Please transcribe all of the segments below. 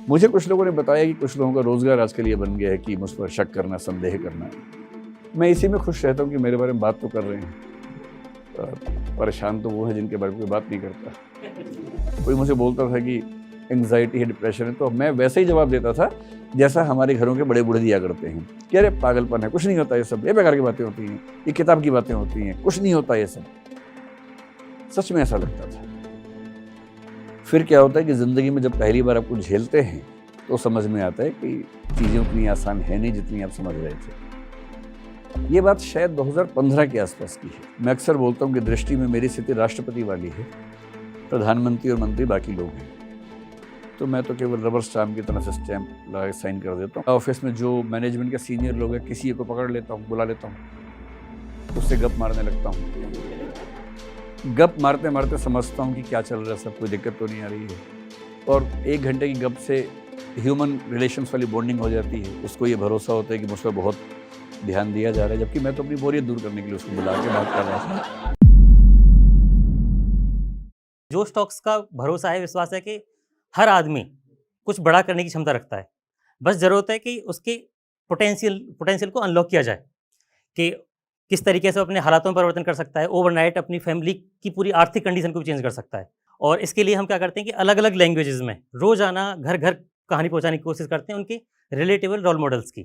मुझे कुछ लोगों ने बताया कि कुछ लोगों का रोज़गार आजकल ये बन गया है कि मुझ पर शक करना, संदेह करना। मैं इसी में खुश रहता हूँ कि मेरे बारे में बात तो कर रहे हैं। परेशान तो वो है जिनके बारे में कोई बात नहीं करता। कोई मुझे बोलता था कि एंग्ज़ायटी है, डिप्रेशन है, तो मैं वैसे ही जवाब देता था जैसा हमारे घरों के बड़े बूढ़े दिया करते हैं कि अरे पागलपन है, कुछ नहीं होता ये सब, ये बेकार की बातें होती हैं, ये किताब की बातें होती हैं, कुछ नहीं होता ये सब। सच में ऐसा लगता था। फिर क्या होता है कि ज़िंदगी में जब पहली बार आपको झेलते हैं तो समझ में आता है कि चीज़ें उतनी आसान है नहीं जितनी आप समझ रहे थे। ये बात शायद 2015 के आसपास की है। मैं अक्सर बोलता हूँ कि दृष्टि में मेरी स्थिति राष्ट्रपति वाली है, प्रधानमंत्री और मंत्री बाकी लोग हैं। तो मैं तो केवल रबर स्टाम्प की तरह से स्टैंप लगा के साइन कर देता हूँ। ऑफिस में जो मैनेजमेंट के सीनियर लोग हैं, किसी को पकड़ लेता हूँ, बुला लेता हूँ, उससे गप मारने लगता हूँ। गप मारते मारते समझता हूँ कि क्या चल रहा है, सब कोई दिक्कत तो नहीं आ रही है। और 1 घंटे की गप से ह्यूमन रिलेशंस वाली बॉन्डिंग हो जाती है। उसको ये भरोसा होता है कि मुझ पर बहुत ध्यान दिया जा रहा है, जबकि मैं तो अपनी बोरियत दूर करने के लिए उसको बुला के बात कर रहा था। जो स्टॉक्स का भरोसा है, विश्वास है कि हर आदमी कुछ बड़ा करने की क्षमता रखता है। बस ज़रूरत है कि उसके पोटेंशियल को अनलॉक किया जाए कि किस तरीके से अपने हालातों में परिवर्तन कर सकता है, ओवरनाइट अपनी फैमिली की पूरी आर्थिक कंडीशन को भी चेंज कर सकता है। और इसके लिए हम क्या करते हैं कि अलग-अलग लैंग्वेजेज़ में रोज़ाना घर-घर कहानी पहुँचाने की कोशिश करते हैं उनकी रिलेटेबल रोल मॉडल्स की।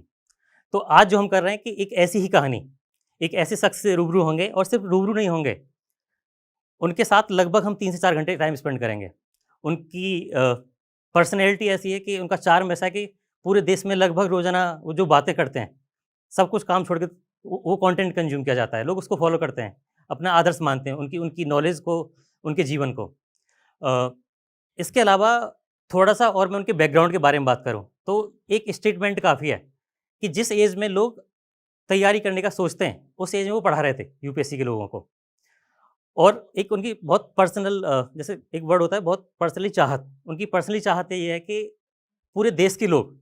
तो आज जो हम कर रहे हैं कि एक ऐसी ही कहानी, एक ऐसे शख्स से रूबरू होंगे और सिर्फ रूबरू नहीं होंगे, उनके साथ लगभग हम 3 से 4 घंटे टाइम स्पेंड करेंगे। उनकी पर्सनैलिटी ऐसी है कि उनका चार्म ऐसा है कि पूरे देश में लगभग रोज़ाना वो जो बातें करते हैं, सब कुछ काम छोड़ के वो कंटेंट कंज़्यूम किया जाता है। लोग उसको फ़ॉलो करते हैं, अपना आदर्श मानते हैं, उनकी उनकी नॉलेज को, उनके जीवन को। अ, इसके अलावा थोड़ा-सा और मैं उनके बैकग्राउंड के बारे में बात करूँ, तो एक स्टेटमेंट काफ़ी है कि जिस एज में लोग तैयारी करने का सोचते हैं, उस एज में वो पढ़ा रहे थे यूपीएससी के लोगों को। और एक उनकी बहुत पर्सनल जैसे एक वर्ड होता है बहुत पर्सनली चाहत, उनकी पर्सनली चाहत ये है कि पूरे देश के लोग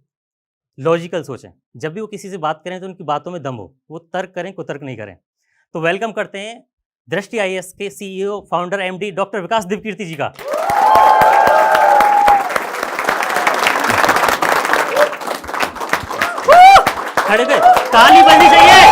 लॉजिकल सोचें। जब भी वो किसी से बात करें तो उनकी बातों में दम हो, वो तर्क करें, कुतर्क नहीं करें। तो वेलकम करते हैं दृष्टि आईएएस के सीईओ, फाउंडर, एमडी डॉक्टर विकास दिव्यकीर्ति जी का। खड़े पे ताली बजनी चाहिए।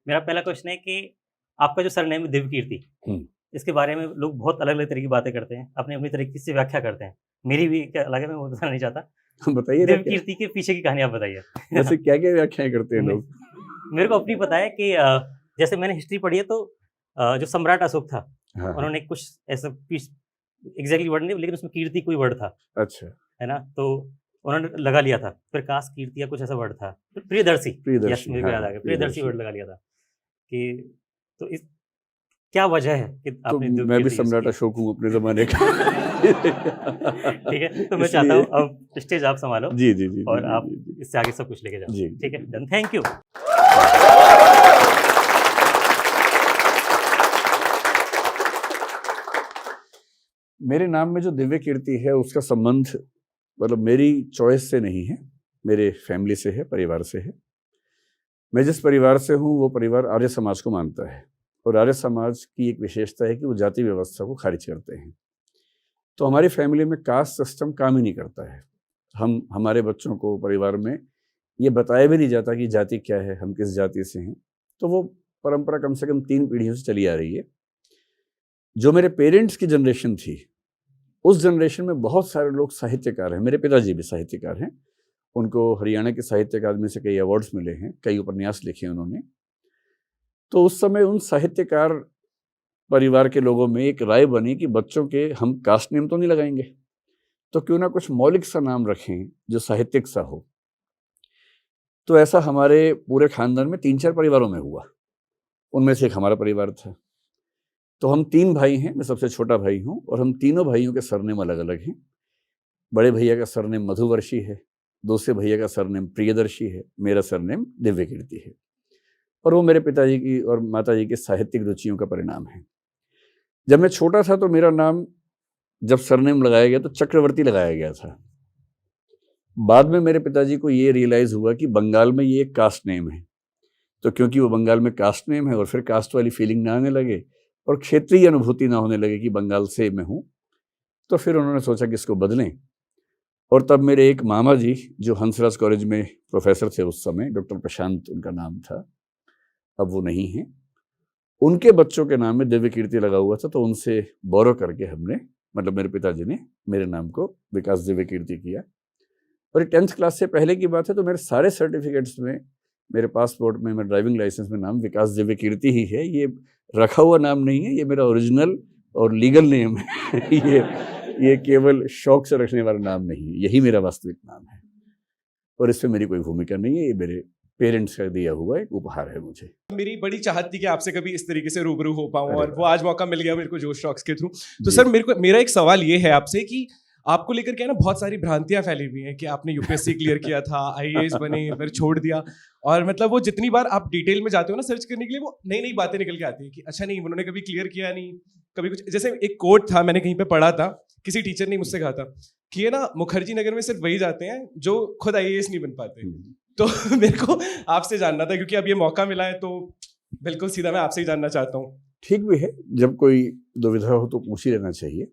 मेरा पहला क्वेश्चन है कि आपका जो सरनेम है दिव्यकीर्ति, इसके बारे में लोग बहुत अलग-अलग तरह की बातें करते हैं, अपनी-अपनी तरीके से व्याख्या करते हैं। मेरी भी क्या अलग है, मैं वो बताना नहीं चाहता। बताइए दिव्यकीर्ति के पीछे की कहानी आप बताइए। वैसे क्या-क्या व्याख्याएँ करते हैं लोग? मेरे को अपनी पता है कि जैसे मैंने हिस्ट्री पढ़ी है तो जो सम्राट अशोक था, हाँ, उन्होंने कुछ ऐसा पीस एग्ज़ैक्टली वर्ड नहीं लेकिन उसमें कीर्ति कोई वर्ड था, अच्छा। है ना? तो उन्होंने लगा लिया था, प्रकाश कीर्ति या कुछ ऐसा वर्ड था। प्रियदर्शी, यस प्रियदर्शी, मेरे को याद आ हाँ, गया, प्रियदर्शी प्रियदर्शी। वर्ड लगा लिया था कि तो इस क्या वजह है कि तो आपने मैं भी दिव्यकीर्ति यूज़ सम्राट की? अशोक हूँ अपने ज़माने का। ठीक है, तो मैं चाहता इसलिए हूँ अब स्टेज आप सँभालो जी, जी, जी, जी, और जी, आप जी, जी। इससे आगे सब कुछ लेके जाओ। जी, ठीक है, जी, डन, थैंक यू। मेरे नाम में जो दिव्य कीर्ति है उसका संबंध मतलब मेरी चॉइस से नहीं है, मेरे फैमिली से है, परिवार से है। मैं जिस परिवार से हूँ वो परिवार आर्य समाज को मानता है और आर्य समाज की एक विशेषता है कि वो जाति व्यवस्था को खारिज करते हैं। तो हमारी फैमिली में कास्ट सिस्टम काम ही नहीं करता है। हमारे बच्चों को परिवार में ये बताया भी नहीं जाता कि जाति क्या है, हम किस जाति से हैं। तो वो परंपरा कम से कम 3 पीढ़ियों से चली आ रही है। जो मेरे पेरेंट्स की जनरेशन थी, उस जनरेशन में बहुत सारे लोग साहित्यकार हैं। मेरे पिताजी भी साहित्यकार हैं। उनको हरियाणा के साहित्य अकादमी से कई अवार्ड्स मिले हैं, कई उपन्यास लिखे उन्होंने। तो उस समय उन साहित्यकार परिवार के लोगों में एक राय बनी कि बच्चों के हम कास्ट नेम तो नहीं लगाएंगे, तो क्यों ना कुछ मौलिक सा नाम रखें जो साहित्यिक सा हो। तो ऐसा हमारे पूरे खानदान में 3-4 परिवारों में हुआ। उनमें से एक हमारा परिवार था। तो हम 3 भाई हैं, मैं सबसे छोटा भाई हूँ और हम तीनों भाइयों के सरनेम अलग-अलग हैं। बड़े भैया का सरनेम मधुवर्षी है, दूसरे भैया का सरनेम प्रियदर्शी है, मेरा सरनेम दिव्यकीर्ति है। और वो मेरे पिताजी की और माताजी की साहित्यिक रुचियों का परिणाम है। जब मैं छोटा था तो मेरा नाम जब सरनेम लगाया गया तो चक्रवर्ती लगाया गया था। बाद में मेरे पिताजी को ये रियलाइज़ हुआ कि बंगाल में ये एक कास्ट नेम है। तो क्योंकि वो बंगाल में कास्ट नेम है और फिर कास्ट वाली फीलिंग ना आने लगे और क्षेत्रीय अनुभूति ना होने लगे कि बंगाल से मैं हूँ, तो फिर उन्होंने सोचा कि इसको बदलें, और तब मेरे एक मामा जी जो हंसराज कॉलेज में प्रोफेसर थे उस समय, डॉक्टर प्रशांत उनका नाम था, अब वो नहीं है, उनके बच्चों के नाम में दिव्य कीर्ति लगा हुआ था, तो उनसे बोरो करके हमने, मतलब मेरे पिताजी ने मेरे नाम को विकास दिव्य कीर्ति किया। और 10th क्लास से पहले की बात है, तो मेरे सारे सर्टिफिकेट्स में, मेरे पासपोर्ट में, मेरे ड्राइविंग लाइसेंस में नाम विकास दिव्य कीर्ति ही है। ये रखा हुआ नाम नहीं है, ये मेरा ओरिजिनल और लीगल नेम है। ये केवल शौक से रखने वाला नाम नहीं है, यही मेरा वास्तविक नाम है, और इसमें मेरी कोई भूमिका नहीं है। ये मेरे पेरेंट्स का दिया हुआ एक उपहार है मुझे। मेरी बड़ी चाहत थी कि आपसे कभी इस तरीके से रूबरू हो पाऊं, और अरे वो आज मौका मिल गया मेरे को जोश टॉक्स के थ्रू। तो जी। सर मेरा एक सवाल ये है आपसे कि आपको लेकर के ना बहुत सारी भ्रांतियां फैली हुई हैं कि आपने यूपीएससी क्लियर किया था, आईएएस बने, फिर छोड़ दिया, और मतलब वो जितनी बार आप डिटेल में जाते हो ना सर्च करने के लिए, वो नई नई बातें निकल के आती है कि अच्छा नहीं उन्होंने कभी क्लियर किया नहीं, कभी कुछ। जैसे एक कोट था, मैंने कहीं पे पढ़ा था, किसी टीचर ने मुझसे कहा था कि ये ना मुखर्जी नगर में सिर्फ वही जाते हैं जो खुद आईएएस नहीं बन पाते। तो मेरे को आपसे जानना था, क्योंकि अब ये मौका मिला है, तो बिल्कुल सीधा मैं आपसे ही जानना चाहता हूँ। ठीक भी है, जब कोई दुविधा हो तो पूछ ही लेना चाहिए।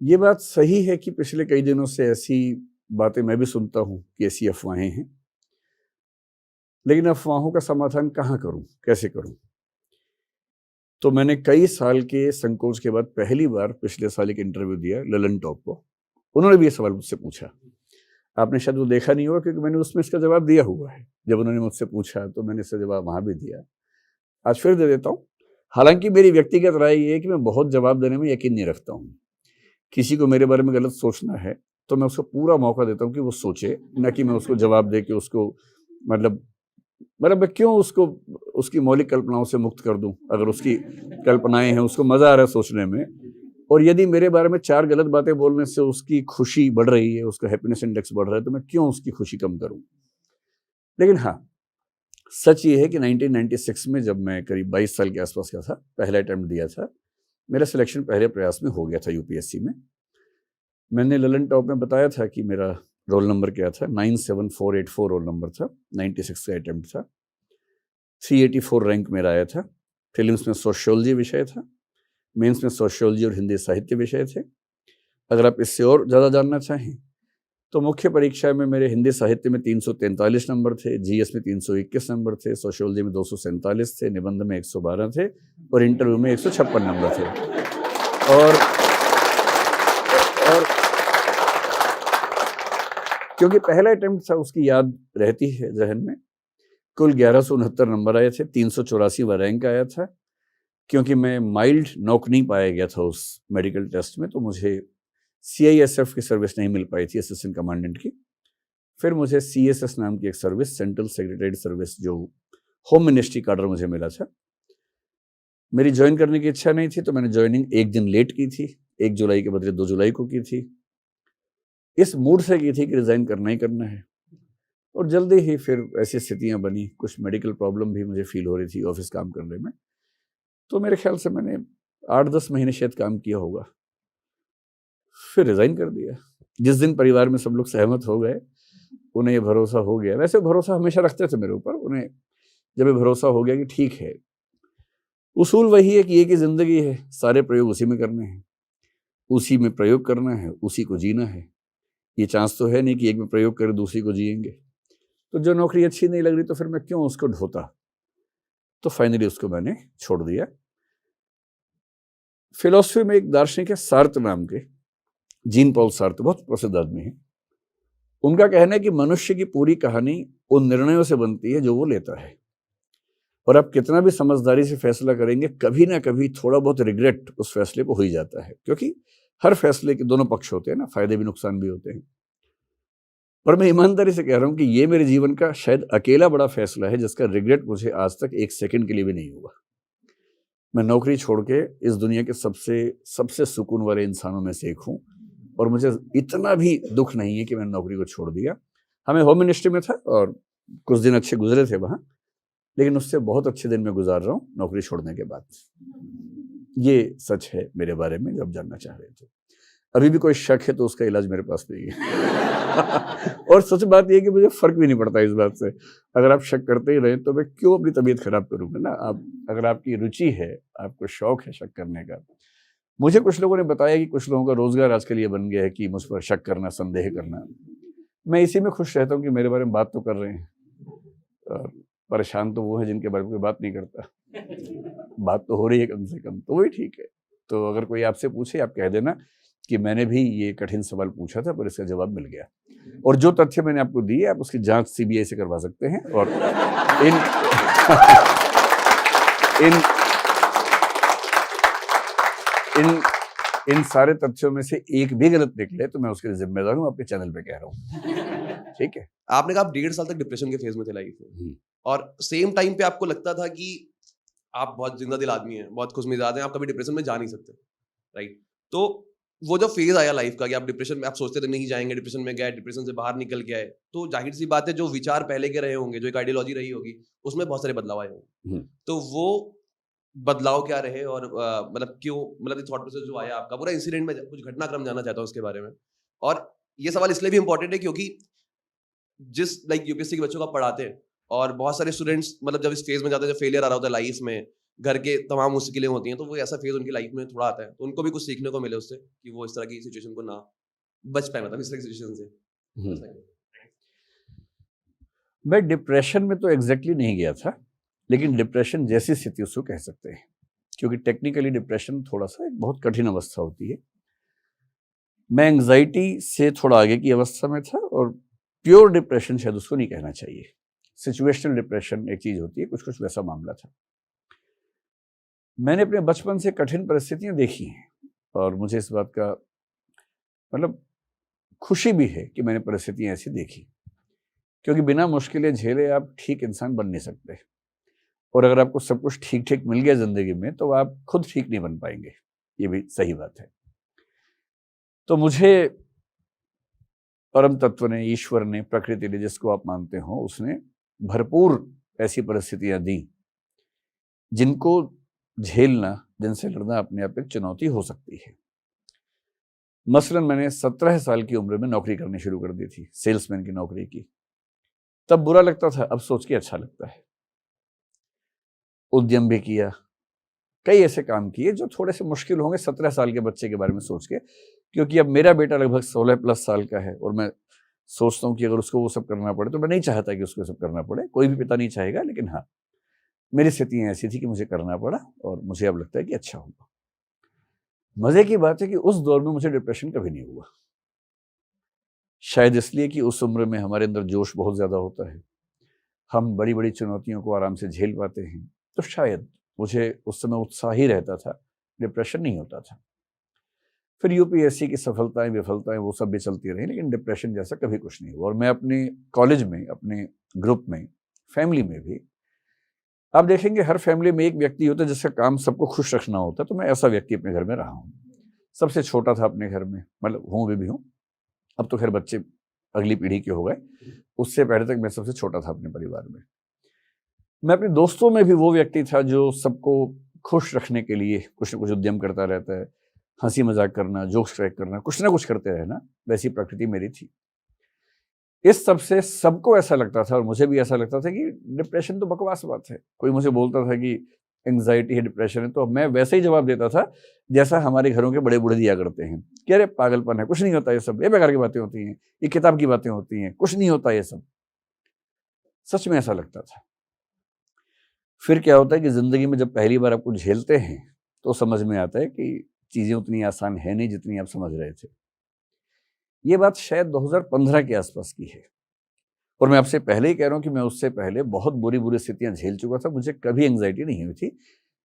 ये बात सही है कि पिछले कई दिनों से ऐसी बातें मैं भी सुनता हूं कि ऐसी अफवाहें हैं, लेकिन अफवाहों का समाधान कहाँ करूं, कैसे करूं? तो मैंने कई साल के संकोच के बाद पहली बार पिछले साल एक इंटरव्यू दिया ललन टॉप को। उन्होंने भी ये सवाल मुझसे पूछा, आपने शायद वो देखा नहीं होगा क्योंकि मैंने उसमें इसका जवाब दिया हुआ है। जब उन्होंने मुझसे पूछा तो मैंने इसका जवाब वहाँ भी दिया, आज फिर दे देता हूँ। हालांकि मेरी व्यक्तिगत राय ये है कि मैं बहुत जवाब देने में यकीन नहीं रखता हूँ। किसी को मेरे बारे में गलत सोचना है तो मैं उसको पूरा मौका देता हूँ कि वो सोचे, न कि मैं उसको जवाब दे के उसको मतलब मैं क्यों उसको उसकी मौलिक कल्पनाओं से मुक्त कर दूं। अगर उसकी कल्पनाएं हैं, उसको मजा आ रहा है सोचने में, और यदि मेरे बारे में 4 गलत बातें बोलने से उसकी खुशी बढ़ रही है, उसका हैप्पीनेस इंडेक्स बढ़ रहा है, तो मैं क्यों उसकी खुशी कम करूं। लेकिन हाँ, सच ये है कि 1996 में जब मैं करीब 22 साल के आसपास का था, पहला अटेम्प्ट दिया था, मेरा सिलेक्शन पहले प्रयास में हो गया था यूपीएससी में। मैंने ललन टॉप में बताया था कि मेरा रोल नंबर क्या था, 97484 रोल नंबर था, 96 का अटेम्प्ट था, 384 रैंक मेरा आया था। फिल्म्स में सोशियोलॉजी विषय था, मेंस में सोशियोलॉजी और हिंदी साहित्य विषय थे। अगर आप इससे और ज़्यादा जानना चाहें तो मुख्य परीक्षा में मेरे हिंदी साहित्य में 343 नंबर थे, जीएस में 321 नंबर थे, सोशियोलॉजी में 247 थे, निबंध में 112 थे, और इंटरव्यू में 156 नंबर थे। और क्योंकि पहला अटेम्प्ट था उसकी याद रहती है जहन में। कुल 1169 नंबर आए थे, 384वां रैंक आया था। क्योंकि मैं माइल्ड नॉक नहीं पाया गया था उस मेडिकल टेस्ट में, तो मुझे CISF की सर्विस नहीं मिल पाई थी, असिस्टेंट कमांडेंट की। फिर मुझे CSS नाम की एक सर्विस, सेंट्रल सेक्रेटरीट सर्विस, जो होम मिनिस्ट्री का ऑर्डर मुझे मिला था। मेरी ज्वाइन करने की इच्छा नहीं थी, तो मैंने ज्वाइनिंग एक दिन लेट की थी, 1 जुलाई के बदले 2 जुलाई को की थी। इस मूड से की थी कि रिजाइन करना ही करना है। और जल्दी ही फिर ऐसी स्थितियां बनी, कुछ मेडिकल प्रॉब्लम भी मुझे फील हो रही थी ऑफिस काम करने में, तो मेरे ख्याल से मैंने 8-10 महीने शायद काम किया होगा, फिर रिजाइन कर दिया। जिस दिन परिवार में सब लोग सहमत हो गए, उन्हें ये भरोसा हो गया, वैसे भरोसा हमेशा रखते थे मेरे ऊपर, उन्हें जब ये भरोसा हो गया कि ठीक है, उसूल वही है कि एक ही जिंदगी है, सारे प्रयोग उसी में करने हैं, उसी में प्रयोग करना है, उसी को जीना है। ये चांस तो है नहीं कि एक में प्रयोग कर दूसरी को जिएंगे। तो जो नौकरी अच्छी नहीं लग रही तो फिर मैं क्यों उसको ढोता। तो फाइनली उसको मैंने छोड़ दिया। फिलॉसफी में एक दार्शनिक है सार्त्र नाम के, जीन पॉल सार्त्र, बहुत प्रसिद्ध आदमी है। उनका कहना है कि मनुष्य की पूरी कहानी उन निर्णयों से बनती है जो वो लेता है, और आप कितना भी समझदारी से फैसला करेंगे, कभी ना कभी थोड़ा बहुत रिग्रेट उस फैसले को हो ही जाता है, क्योंकि हर फैसले के दोनों पक्ष होते हैं ना, फायदे भी नुकसान भी होते हैं। पर मैं ईमानदारी से कह रहा हूं कि ये मेरे जीवन का शायद अकेला बड़ा फैसला है जिसका रिग्रेट मुझे आज तक 1 सेकंड के लिए भी नहीं हुआ। मैं नौकरी छोड़ के इस दुनिया के सबसे सुकून वाले इंसानों में से एक हूं, और मुझे इतना भी दुख नहीं है कि मैंने नौकरी को छोड़ दिया। हमें होम मिनिस्ट्री में था और कुछ दिन अच्छे गुजरे थे वहां, लेकिन उससे बहुत अच्छे दिन में गुजार रहा हूँ नौकरी छोड़ने के बाद। ये सच है मेरे बारे में जो आप जानना चाह रहे थे। अभी भी कोई शक है तो उसका इलाज मेरे पास नहीं है। और सच बात यह है कि मुझे फर्क भी नहीं पड़ता इस बात से। अगर आप शक करते ही रहे तो मैं क्यों अपनी तबीयत खराब करूंगा ना। आप अगर आपकी रुचि है, आपको शौक है शक करने का, मुझे कुछ लोगों ने बताया कि कुछ लोगों का रोजगार आजकल ये बन गया है कि मुझ पर शक करना, संदेह करना। मैं इसी में खुश रहता हूँ कि मेरे बारे में बात तो कर रहे हैं, और परेशान तो वो है जिनके बारे में कोई बात नहीं करता। बात तो हो रही है कम से कम, तो वही ठीक है। तो अगर कोई आपसे पूछे, आप कह देना कि मैंने भी ये कठिन सवाल पूछा था पर इसका जवाब मिल गया, और जो तथ्य मैंने आपको दिए आप उसकी जांच सीबीआई से करवा सकते हैं। और इन इन इन इन सारे तथ्यों में से एक भी गलत निकले तो मैं उसके लिए जिम्मेदार हूं, आपके चैनल पे कह रहा हूं। ठीक है। आपने कहा आप 1.5 साल तक डिप्रेशन के फेज में थे लाइफ में, और सेम टाइम पे आपको लगता था कि आप बहुत जिंदा दिल आदमी हैं, बहुत खुशमिजाज हैं, आप कभी डिप्रेशन में जा नहीं सकते, राइट? तो वो जो फेज आया लाइफ का कि आप डिप्रेशन में, आप सोचते थे नहीं जाएंगे, डिप्रेशन में गए, डिप्रेशन से बाहर निकल के आए, तो जाहिर सी बात है जो विचार पहले के रहे होंगे, जो एक आइडियोलॉजी रही होगी, उसमें बहुत सारे बदलाव आए होंगे। तो वो बदलाव क्या रहे, और मतलब क्यों, मतलब थॉट प्रोसेस जो आया आपका, पूरा इंसिडेंट में कुछ घटनाक्रम जानना चाहता हूँ उसके बारे में। और ये सवाल इसलिए भी इंपॉर्टेंट है क्योंकि जिस यूपीएससी के बच्चों को पढ़ाते हैं, और बहुत सारे स्टूडेंट्स मतलब जब इस फेज में जाते हैं, जब फेलियर आ रहा होता है लाइफ में, घर के तमाम मुश्किलें होती हैं, तो वो ऐसा फेज उनकी लाइफ में थोड़ा आता है, तो उनको भी कुछ सीखने को मिले उससे कि वो इस तरह की सिचुएशन को ना बच पाए, मतलब इस तरह की सिचुएशन से। मैं डिप्रेशन में तो एग्जैक्टली नहीं गया था, लेकिन डिप्रेशन जैसी स्थिति उसको कह सकते हैं, क्योंकि टेक्निकली डिप्रेशन थोड़ा सा एक बहुत कठिन अवस्था होती है। मैं एंग्जाइटी से थोड़ा आगे की अवस्था में था, और प्योर डिप्रेशन शायद उसको नहीं कहना चाहिए। सिचुएशनल डिप्रेशन एक चीज होती है, कुछ कुछ वैसा मामला था। मैंने अपने बचपन से कठिन परिस्थितियां देखी हैं, और मुझे इस बात का मतलब खुशी भी है कि मैंने परिस्थितियां ऐसी देखी, क्योंकि बिना मुश्किलें झेले आप ठीक इंसान बन नहीं सकते, और अगर आपको सब कुछ ठीक ठीक मिल गया जिंदगी में तो आप खुद ठीक नहीं बन पाएंगे, ये भी सही बात है। तो मुझे परम तत्व ने, ईश्वर ने, प्रकृति ने, जिसको आप मानते हो, उसने भरपूर ऐसी परिस्थितियां दी जिनको झेलना, जिनसे लड़ना अपने आप एक चुनौती हो सकती है। मसलन मैंने 17 साल की उम्र में नौकरी करनी शुरू कर दी थी, सेल्समैन की नौकरी की। तब बुरा लगता था, अब सोच के अच्छा लगता है। उद्यम भी किया, कई ऐसे काम किए जो थोड़े से मुश्किल होंगे 17 साल के बच्चे के बारे में सोच के, क्योंकि अब मेरा बेटा लगभग 16+ साल का है, और मैं सोचता हूँ कि अगर उसको वो सब करना पड़े, तो मैं नहीं चाहता कि उसको सब करना पड़े, कोई भी पिता नहीं चाहेगा, लेकिन हाँ, मेरी स्थितियां ऐसी थी कि मुझे करना पड़ा, और मुझे अब लगता है कि अच्छा होगा। मजे की बात है कि उस दौर में मुझे डिप्रेशन कभी नहीं हुआ, शायद इसलिए कि उस उम्र में हमारे अंदर जोश बहुत ज्यादा होता है, हम बड़ी बड़ी चुनौतियों को आराम से झेल पाते हैं, तो शायद मुझे उस समय उत्साह ही रहता था, डिप्रेशन नहीं होता था। फिर यूपीएससी की सफलताएं विफलताएं वो सब भी चलती रही, लेकिन डिप्रेशन जैसा कभी कुछ नहीं हुआ। और मैं अपने कॉलेज में, अपने ग्रुप में, फैमिली में भी, आप देखेंगे हर फैमिली में एक व्यक्ति होता है जिसका काम सबको खुश रखना होता है, तो मैं ऐसा व्यक्ति अपने घर में रहा हूँ। सबसे छोटा था अपने घर में, मतलब हूँ भी हूँ, अब तो खैर बच्चे अगली पीढ़ी के हो गए, उससे पहले तक मैं सबसे छोटा था अपने परिवार में। मैं अपने दोस्तों में भी वो व्यक्ति था जो सबको खुश रखने के लिए कुछ न कुछ उद्यम करता रहता है, हंसी मजाक करना, जोक्स क्रैक करना, कुछ ना कुछ करते रहना, वैसी प्रकृति मेरी थी। इस सब से सबको ऐसा लगता था, और मुझे भी ऐसा लगता था कि डिप्रेशन तो बकवास बात है। कोई मुझे बोलता था कि एंग्जाइटी है, डिप्रेशन है, तो मैं वैसे ही जवाब देता था जैसा हमारे घरों के बड़े बूढ़े दिया करते हैं कि अरे पागलपन है, कुछ नहीं होता, ये सब ये बेकार की बातें होती हैं, ये किताब की बातें होती हैं, कुछ नहीं होता ये सब। सच में ऐसा लगता था। फिर क्या होता है कि जिंदगी में जब पहली बार आपको झेलते हैं तो समझ में आता है कि चीजें उतनी आसान है नहीं जितनी आप समझ रहे थे। ये बात शायद 2015 के आसपास की है, और मैं आपसे पहले ही कह रहा हूं कि मैं उससे पहले बहुत बुरी बुरी स्थितियां झेल चुका था, मुझे कभी एंग्जाइटी नहीं हुई थी,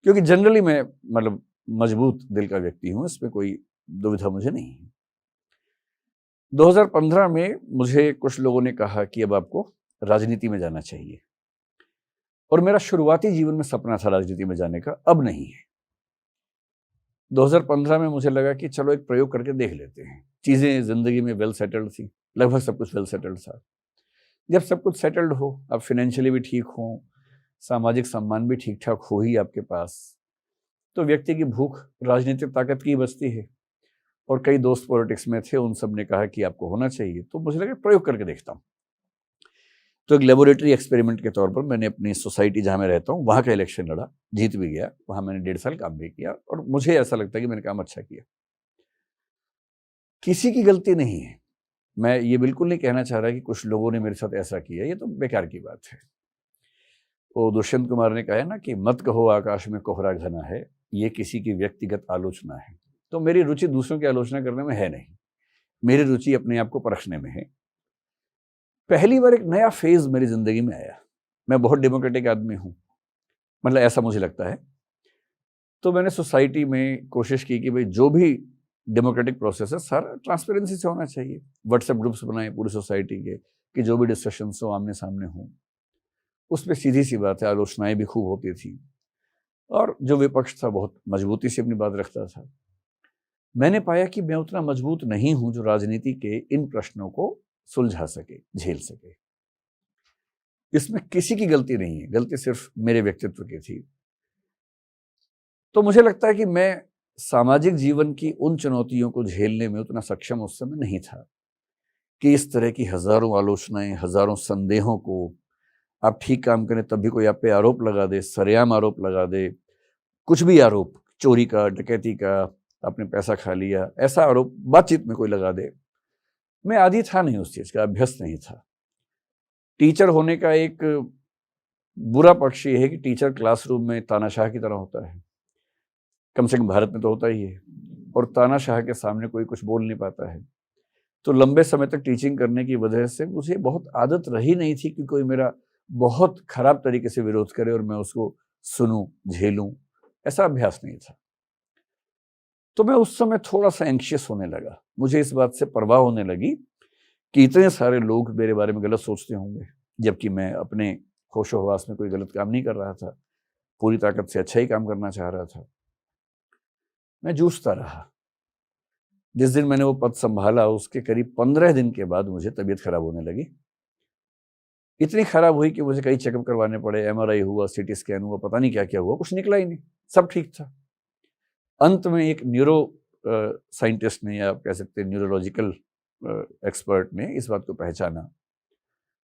क्योंकि जनरली मैं मतलब मजबूत दिल का व्यक्ति हूं, इसमें कोई दुविधा मुझे नहीं है। 2015 में मुझे कुछ लोगों ने कहा कि अब आपको राजनीति में जाना चाहिए, और मेरा शुरुआती जीवन में सपना था राजनीति में जाने का, अब नहीं है। 2015 में मुझे लगा कि चलो एक प्रयोग करके देख लेते हैं। चीजें जिंदगी में वेल सेटल्ड थी, लगभग सब कुछ वेल सेटल्ड था। जब सब कुछ सेटल्ड हो, आप फाइनेंशियली भी ठीक हो, सामाजिक सम्मान भी ठीक ठाक हो ही आपके पास, तो व्यक्ति की भूख राजनीतिक ताकत की बचती है। और कई दोस्त पॉलिटिक्स में थे, उन सब ने कहा कि आपको होना चाहिए, तो मुझे लगा प्रयोग करके देखता हूँ। तो एक लेबोरेटरी एक्सपेरिमेंट के तौर पर मैंने अपनी सोसाइटी जहाँ मैं रहता हूँ वहाँ का इलेक्शन लड़ा, जीत भी गया। वहाँ मैंने 1.5 साल काम भी किया और मुझे ऐसा लगता है कि मैंने काम अच्छा किया। किसी की गलती नहीं है। मैं ये बिल्कुल नहीं कहना चाह रहा कि कुछ लोगों ने मेरे साथ ऐसा किया, ये तो बेकार की बात है। वो दुष्यंत कुमार ने कहा है ना कि मत कहो आकाश में कोहरा घना है, ये किसी की व्यक्तिगत आलोचना है। तो मेरी रुचि दूसरों की आलोचना करने में है नहीं, मेरी रुचि अपने आप को परखने में है। पहली बार एक नया फेज मेरी जिंदगी में आया। मैं बहुत डेमोक्रेटिक आदमी हूँ, मतलब ऐसा मुझे लगता है। तो मैंने सोसाइटी में कोशिश की कि भाई जो भी डेमोक्रेटिक प्रोसेस है सारा ट्रांसपेरेंसी से होना चाहिए। व्हाट्सएप ग्रुप्स बनाए पूरी सोसाइटी के कि जो भी डिस्कशंस हो आमने सामने हों। उसमें सीधी सी बात है आलोचनाएं भी खूब होती थी और जो विपक्ष था बहुत मजबूती से अपनी बात रखता था। मैंने पाया कि मैं उतना मजबूत नहीं हूं जो राजनीति के इन प्रश्नों को सुलझा सके, झेल सके। इसमें किसी की गलती नहीं है, गलती सिर्फ मेरे व्यक्तित्व की थी। तो मुझे लगता है कि मैं सामाजिक जीवन की उन चुनौतियों को झेलने में उतना सक्षम उस समय नहीं था कि इस तरह की हजारों आलोचनाएं, हजारों संदेहों को, आप ठीक काम करें तब भी कोई आप पे आरोप लगा दे, सरेआम आरोप लगा दे, कुछ भी आरोप, चोरी का, डकैती का, आपने पैसा खा लिया, ऐसा आरोप बातचीत में कोई लगा दे। मैं आदी था नहीं उस चीज का, अभ्यस्त नहीं था। टीचर होने का एक बुरा पक्ष ये है कि टीचर क्लासरूम में तानाशाह की तरह होता है, कम से कम भारत में तो होता ही है, और तानाशाह के सामने कोई कुछ बोल नहीं पाता है। तो लंबे समय तक टीचिंग करने की वजह से मुझे बहुत आदत रही नहीं थी कि कोई मेरा बहुत खराब तरीके से विरोध करे और मैं उसको सुनूं, झेलूं, ऐसा अभ्यास नहीं था। तो मैं उस समय थोड़ा सा एंग्शियस होने लगा। मुझे इस बात से परवाह होने लगी कि इतने सारे लोग मेरे बारे में गलत सोचते होंगे, जबकि मैं अपने होशो हवास में कोई गलत काम नहीं कर रहा था, पूरी ताकत से अच्छा ही काम करना चाह रहा था। मैं जूझता रहा। जिस दिन मैंने वो पद संभाला उसके करीब 15 दिन के बाद मुझे तबीयत खराब होने लगी। इतनी खराब हुई कि मुझे कई चेकअप करवाने पड़े, MRI हुआ, CT स्कैन हुआ, पता नहीं क्या क्या हुआ, कुछ निकला ही नहीं, सब ठीक था। अंत में एक न्यूरो साइंटिस्ट ने, या आप कह सकते हैं न्यूरोलॉजिकल एक्सपर्ट ने इस बात को पहचाना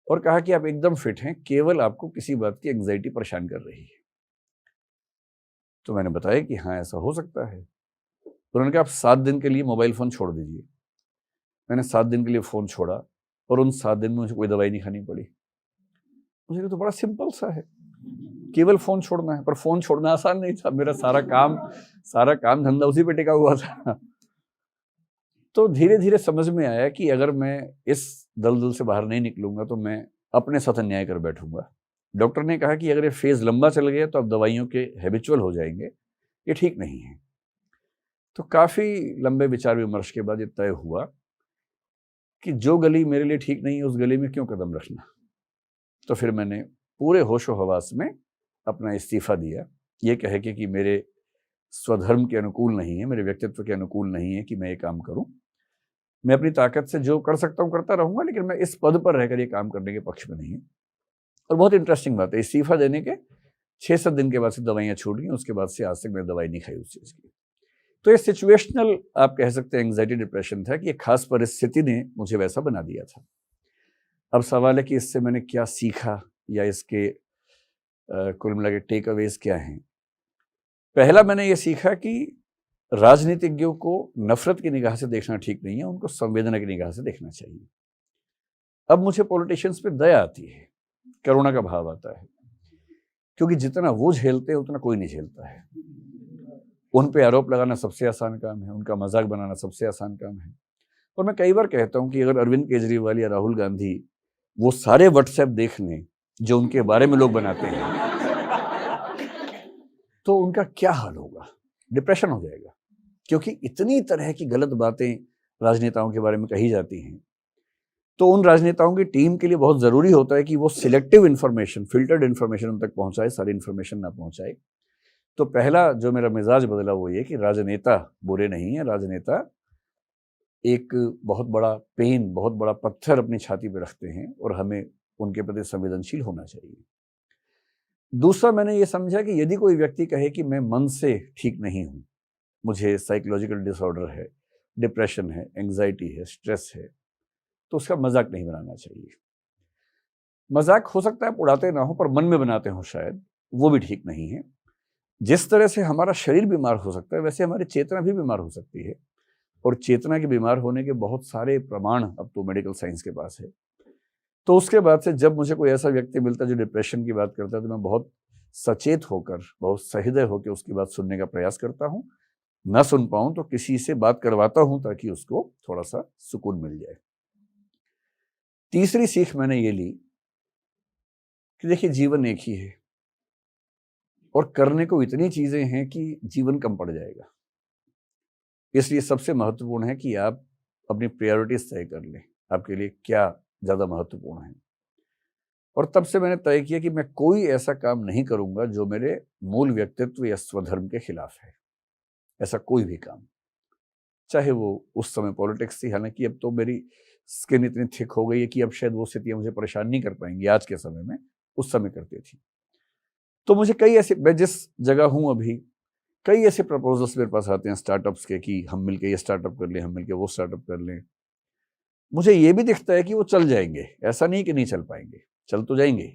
और कहा कि आप एकदम फिट हैं, केवल आपको किसी बात की एंग्जाइटी परेशान कर रही है। तो मैंने बताया कि हाँ ऐसा हो सकता है। उन्होंने कहा आप 7 दिन के लिए मोबाइल फ़ोन छोड़ दीजिए। मैंने 7 दिन के लिए फ़ोन छोड़ा और उन 7 दिन में मुझे कोई दवाई नहीं खानी पड़ी। मुझे तो बड़ा सिंपल सा है, केवल फ़ोन छोड़ना है, पर फ़ोन छोड़ना आसान नहीं था। मेरा सारा काम धंधा उसी पे टिका हुआ था। तो धीरे धीरे समझ में आया कि अगर मैं इस दलदल से बाहर नहीं निकलूंगा तो मैं अपने साथ अन्याय कर बैठूंगा। डॉक्टर ने कहा कि अगर ये फेज लंबा चल गया तो आप दवाइयों के हैबिचुअल हो जाएंगे, ये ठीक नहीं है। तो काफ़ी लंबे विचार विमर्श के बाद ये तय हुआ कि जो गली मेरे लिए ठीक नहीं है उस गली में क्यों कदम रखना। तो फिर मैंने पूरे होशो हवास में अपना इस्तीफा दिया, ये कह के कि मेरे स्वधर्म के अनुकूल नहीं है, मेरे व्यक्तित्व के अनुकूल नहीं है कि मैं ये काम करूं। मैं अपनी ताकत से जो कर सकता हूं करता रहूंगा, लेकिन मैं इस पद पर रहकर ये काम करने के पक्ष में नहीं है। और बहुत इंटरेस्टिंग बात है, इस्तीफा देने के 6-7 दिन के बाद से दवाइयाँ छूट गई। उसके बाद से आज तक मैंने दवाई नहीं खाई उस चीज़ की। तो ये सिचुएशनल आप कह सकते हैं एंग्जाइटी डिप्रेशन था कि एक खास परिस्थिति ने मुझे वैसा बना दिया था। अब सवाल है कि इससे मैंने क्या सीखा या इसके कुल मिला के टेक अवेज क्या हैं। पहला मैंने ये सीखा कि राजनीतिज्ञों को नफरत की निगाह से देखना ठीक नहीं है, उनको संवेदना की निगाह से देखना चाहिए। अब मुझे पॉलिटिशियंस पे दया आती है, करुणा का भाव आता है, क्योंकि जितना वो झेलते हैं उतना कोई नहीं झेलता है। उन पे आरोप लगाना सबसे आसान काम है, उनका मजाक बनाना सबसे आसान काम है। और मैं कई बार कहता हूं कि अगर अरविंद केजरीवाल या राहुल गांधी वो सारे व्हाट्सएप देख लें जो उनके बारे में लोग बनाते हैं तो उनका क्या हाल होगा, डिप्रेशन हो जाएगा। क्योंकि इतनी तरह की गलत बातें राजनेताओं के बारे में कही जाती हैं, तो उन राजनेताओं की टीम के लिए बहुत ज़रूरी होता है कि वो सिलेक्टिव इन्फॉर्मेशन, फिल्टर्ड इन्फॉर्मेशन उन तक पहुंचाए, सारी इन्फॉर्मेशन ना पहुंचाए। तो पहला जो मेरा मिजाज बदला वो ये कि राजनेता बुरे नहीं है, राजनेता एक बहुत बड़ा पेन, बहुत बड़ा पत्थर अपनी छाती पे रखते हैं और हमें उनके प्रति संवेदनशील होना चाहिए। दूसरा मैंने ये समझा कि यदि कोई व्यक्ति कहे कि मैं मन से ठीक नहीं हूँ, मुझे साइकोलॉजिकल डिसऑर्डर है, डिप्रेशन है, एंग्जाइटी है, स्ट्रेस है, तो उसका मजाक नहीं बनाना चाहिए। मजाक हो सकता है आप उड़ाते ना हो पर मन में बनाते हो शायद, वो भी ठीक नहीं है। जिस तरह से हमारा शरीर बीमार हो सकता है वैसे हमारी चेतना भी बीमार हो सकती है, और चेतना के बीमार होने के बहुत सारे प्रमाण अब तो मेडिकल साइंस के पास है। तो उसके बाद से जब मुझे कोई ऐसा व्यक्ति मिलता है जो डिप्रेशन की बात करता है तो मैं बहुत सचेत होकर, बहुत सहृदय होकर उसकी बात सुनने का प्रयास करता हूँ। ना सुन पाऊं तो किसी से बात करवाता हूं ताकि उसको थोड़ा सा सुकून मिल जाए। तीसरी सीख मैंने ये ली कि देखिए जीवन एक ही है और करने को इतनी चीजें हैं कि जीवन कम पड़ जाएगा। इसलिए सबसे महत्वपूर्ण है कि आप अपनी प्रायोरिटीज तय कर लें, आपके लिए क्या ज्यादा महत्वपूर्ण है। और तब से मैंने तय किया कि मैं कोई ऐसा काम नहीं करूंगा जो मेरे मूल व्यक्तित्व या स्वधर्म के खिलाफ है। ऐसा कोई भी काम, चाहे वो उस समय पॉलिटिक्स थी, हालांकि अब तो मेरी स्किन इतनी थिक हो गई है कि अब शायद वो स्थितियां मुझे परेशान नहीं कर पाएंगी आज के समय में, उस समय करती थी। तो मुझे कई ऐसे, मैं जिस जगह हूं अभी, कई ऐसे प्रपोजल्स मेरे पास आते हैं स्टार्टअप्स के कि हम मिलकर ये स्टार्टअप कर लें, हम मिलकर वो स्टार्टअप कर लें। मुझे ये भी दिखता है कि वो चल जाएंगे, ऐसा नहीं कि नहीं चल पाएंगे, चल तो जाएंगे।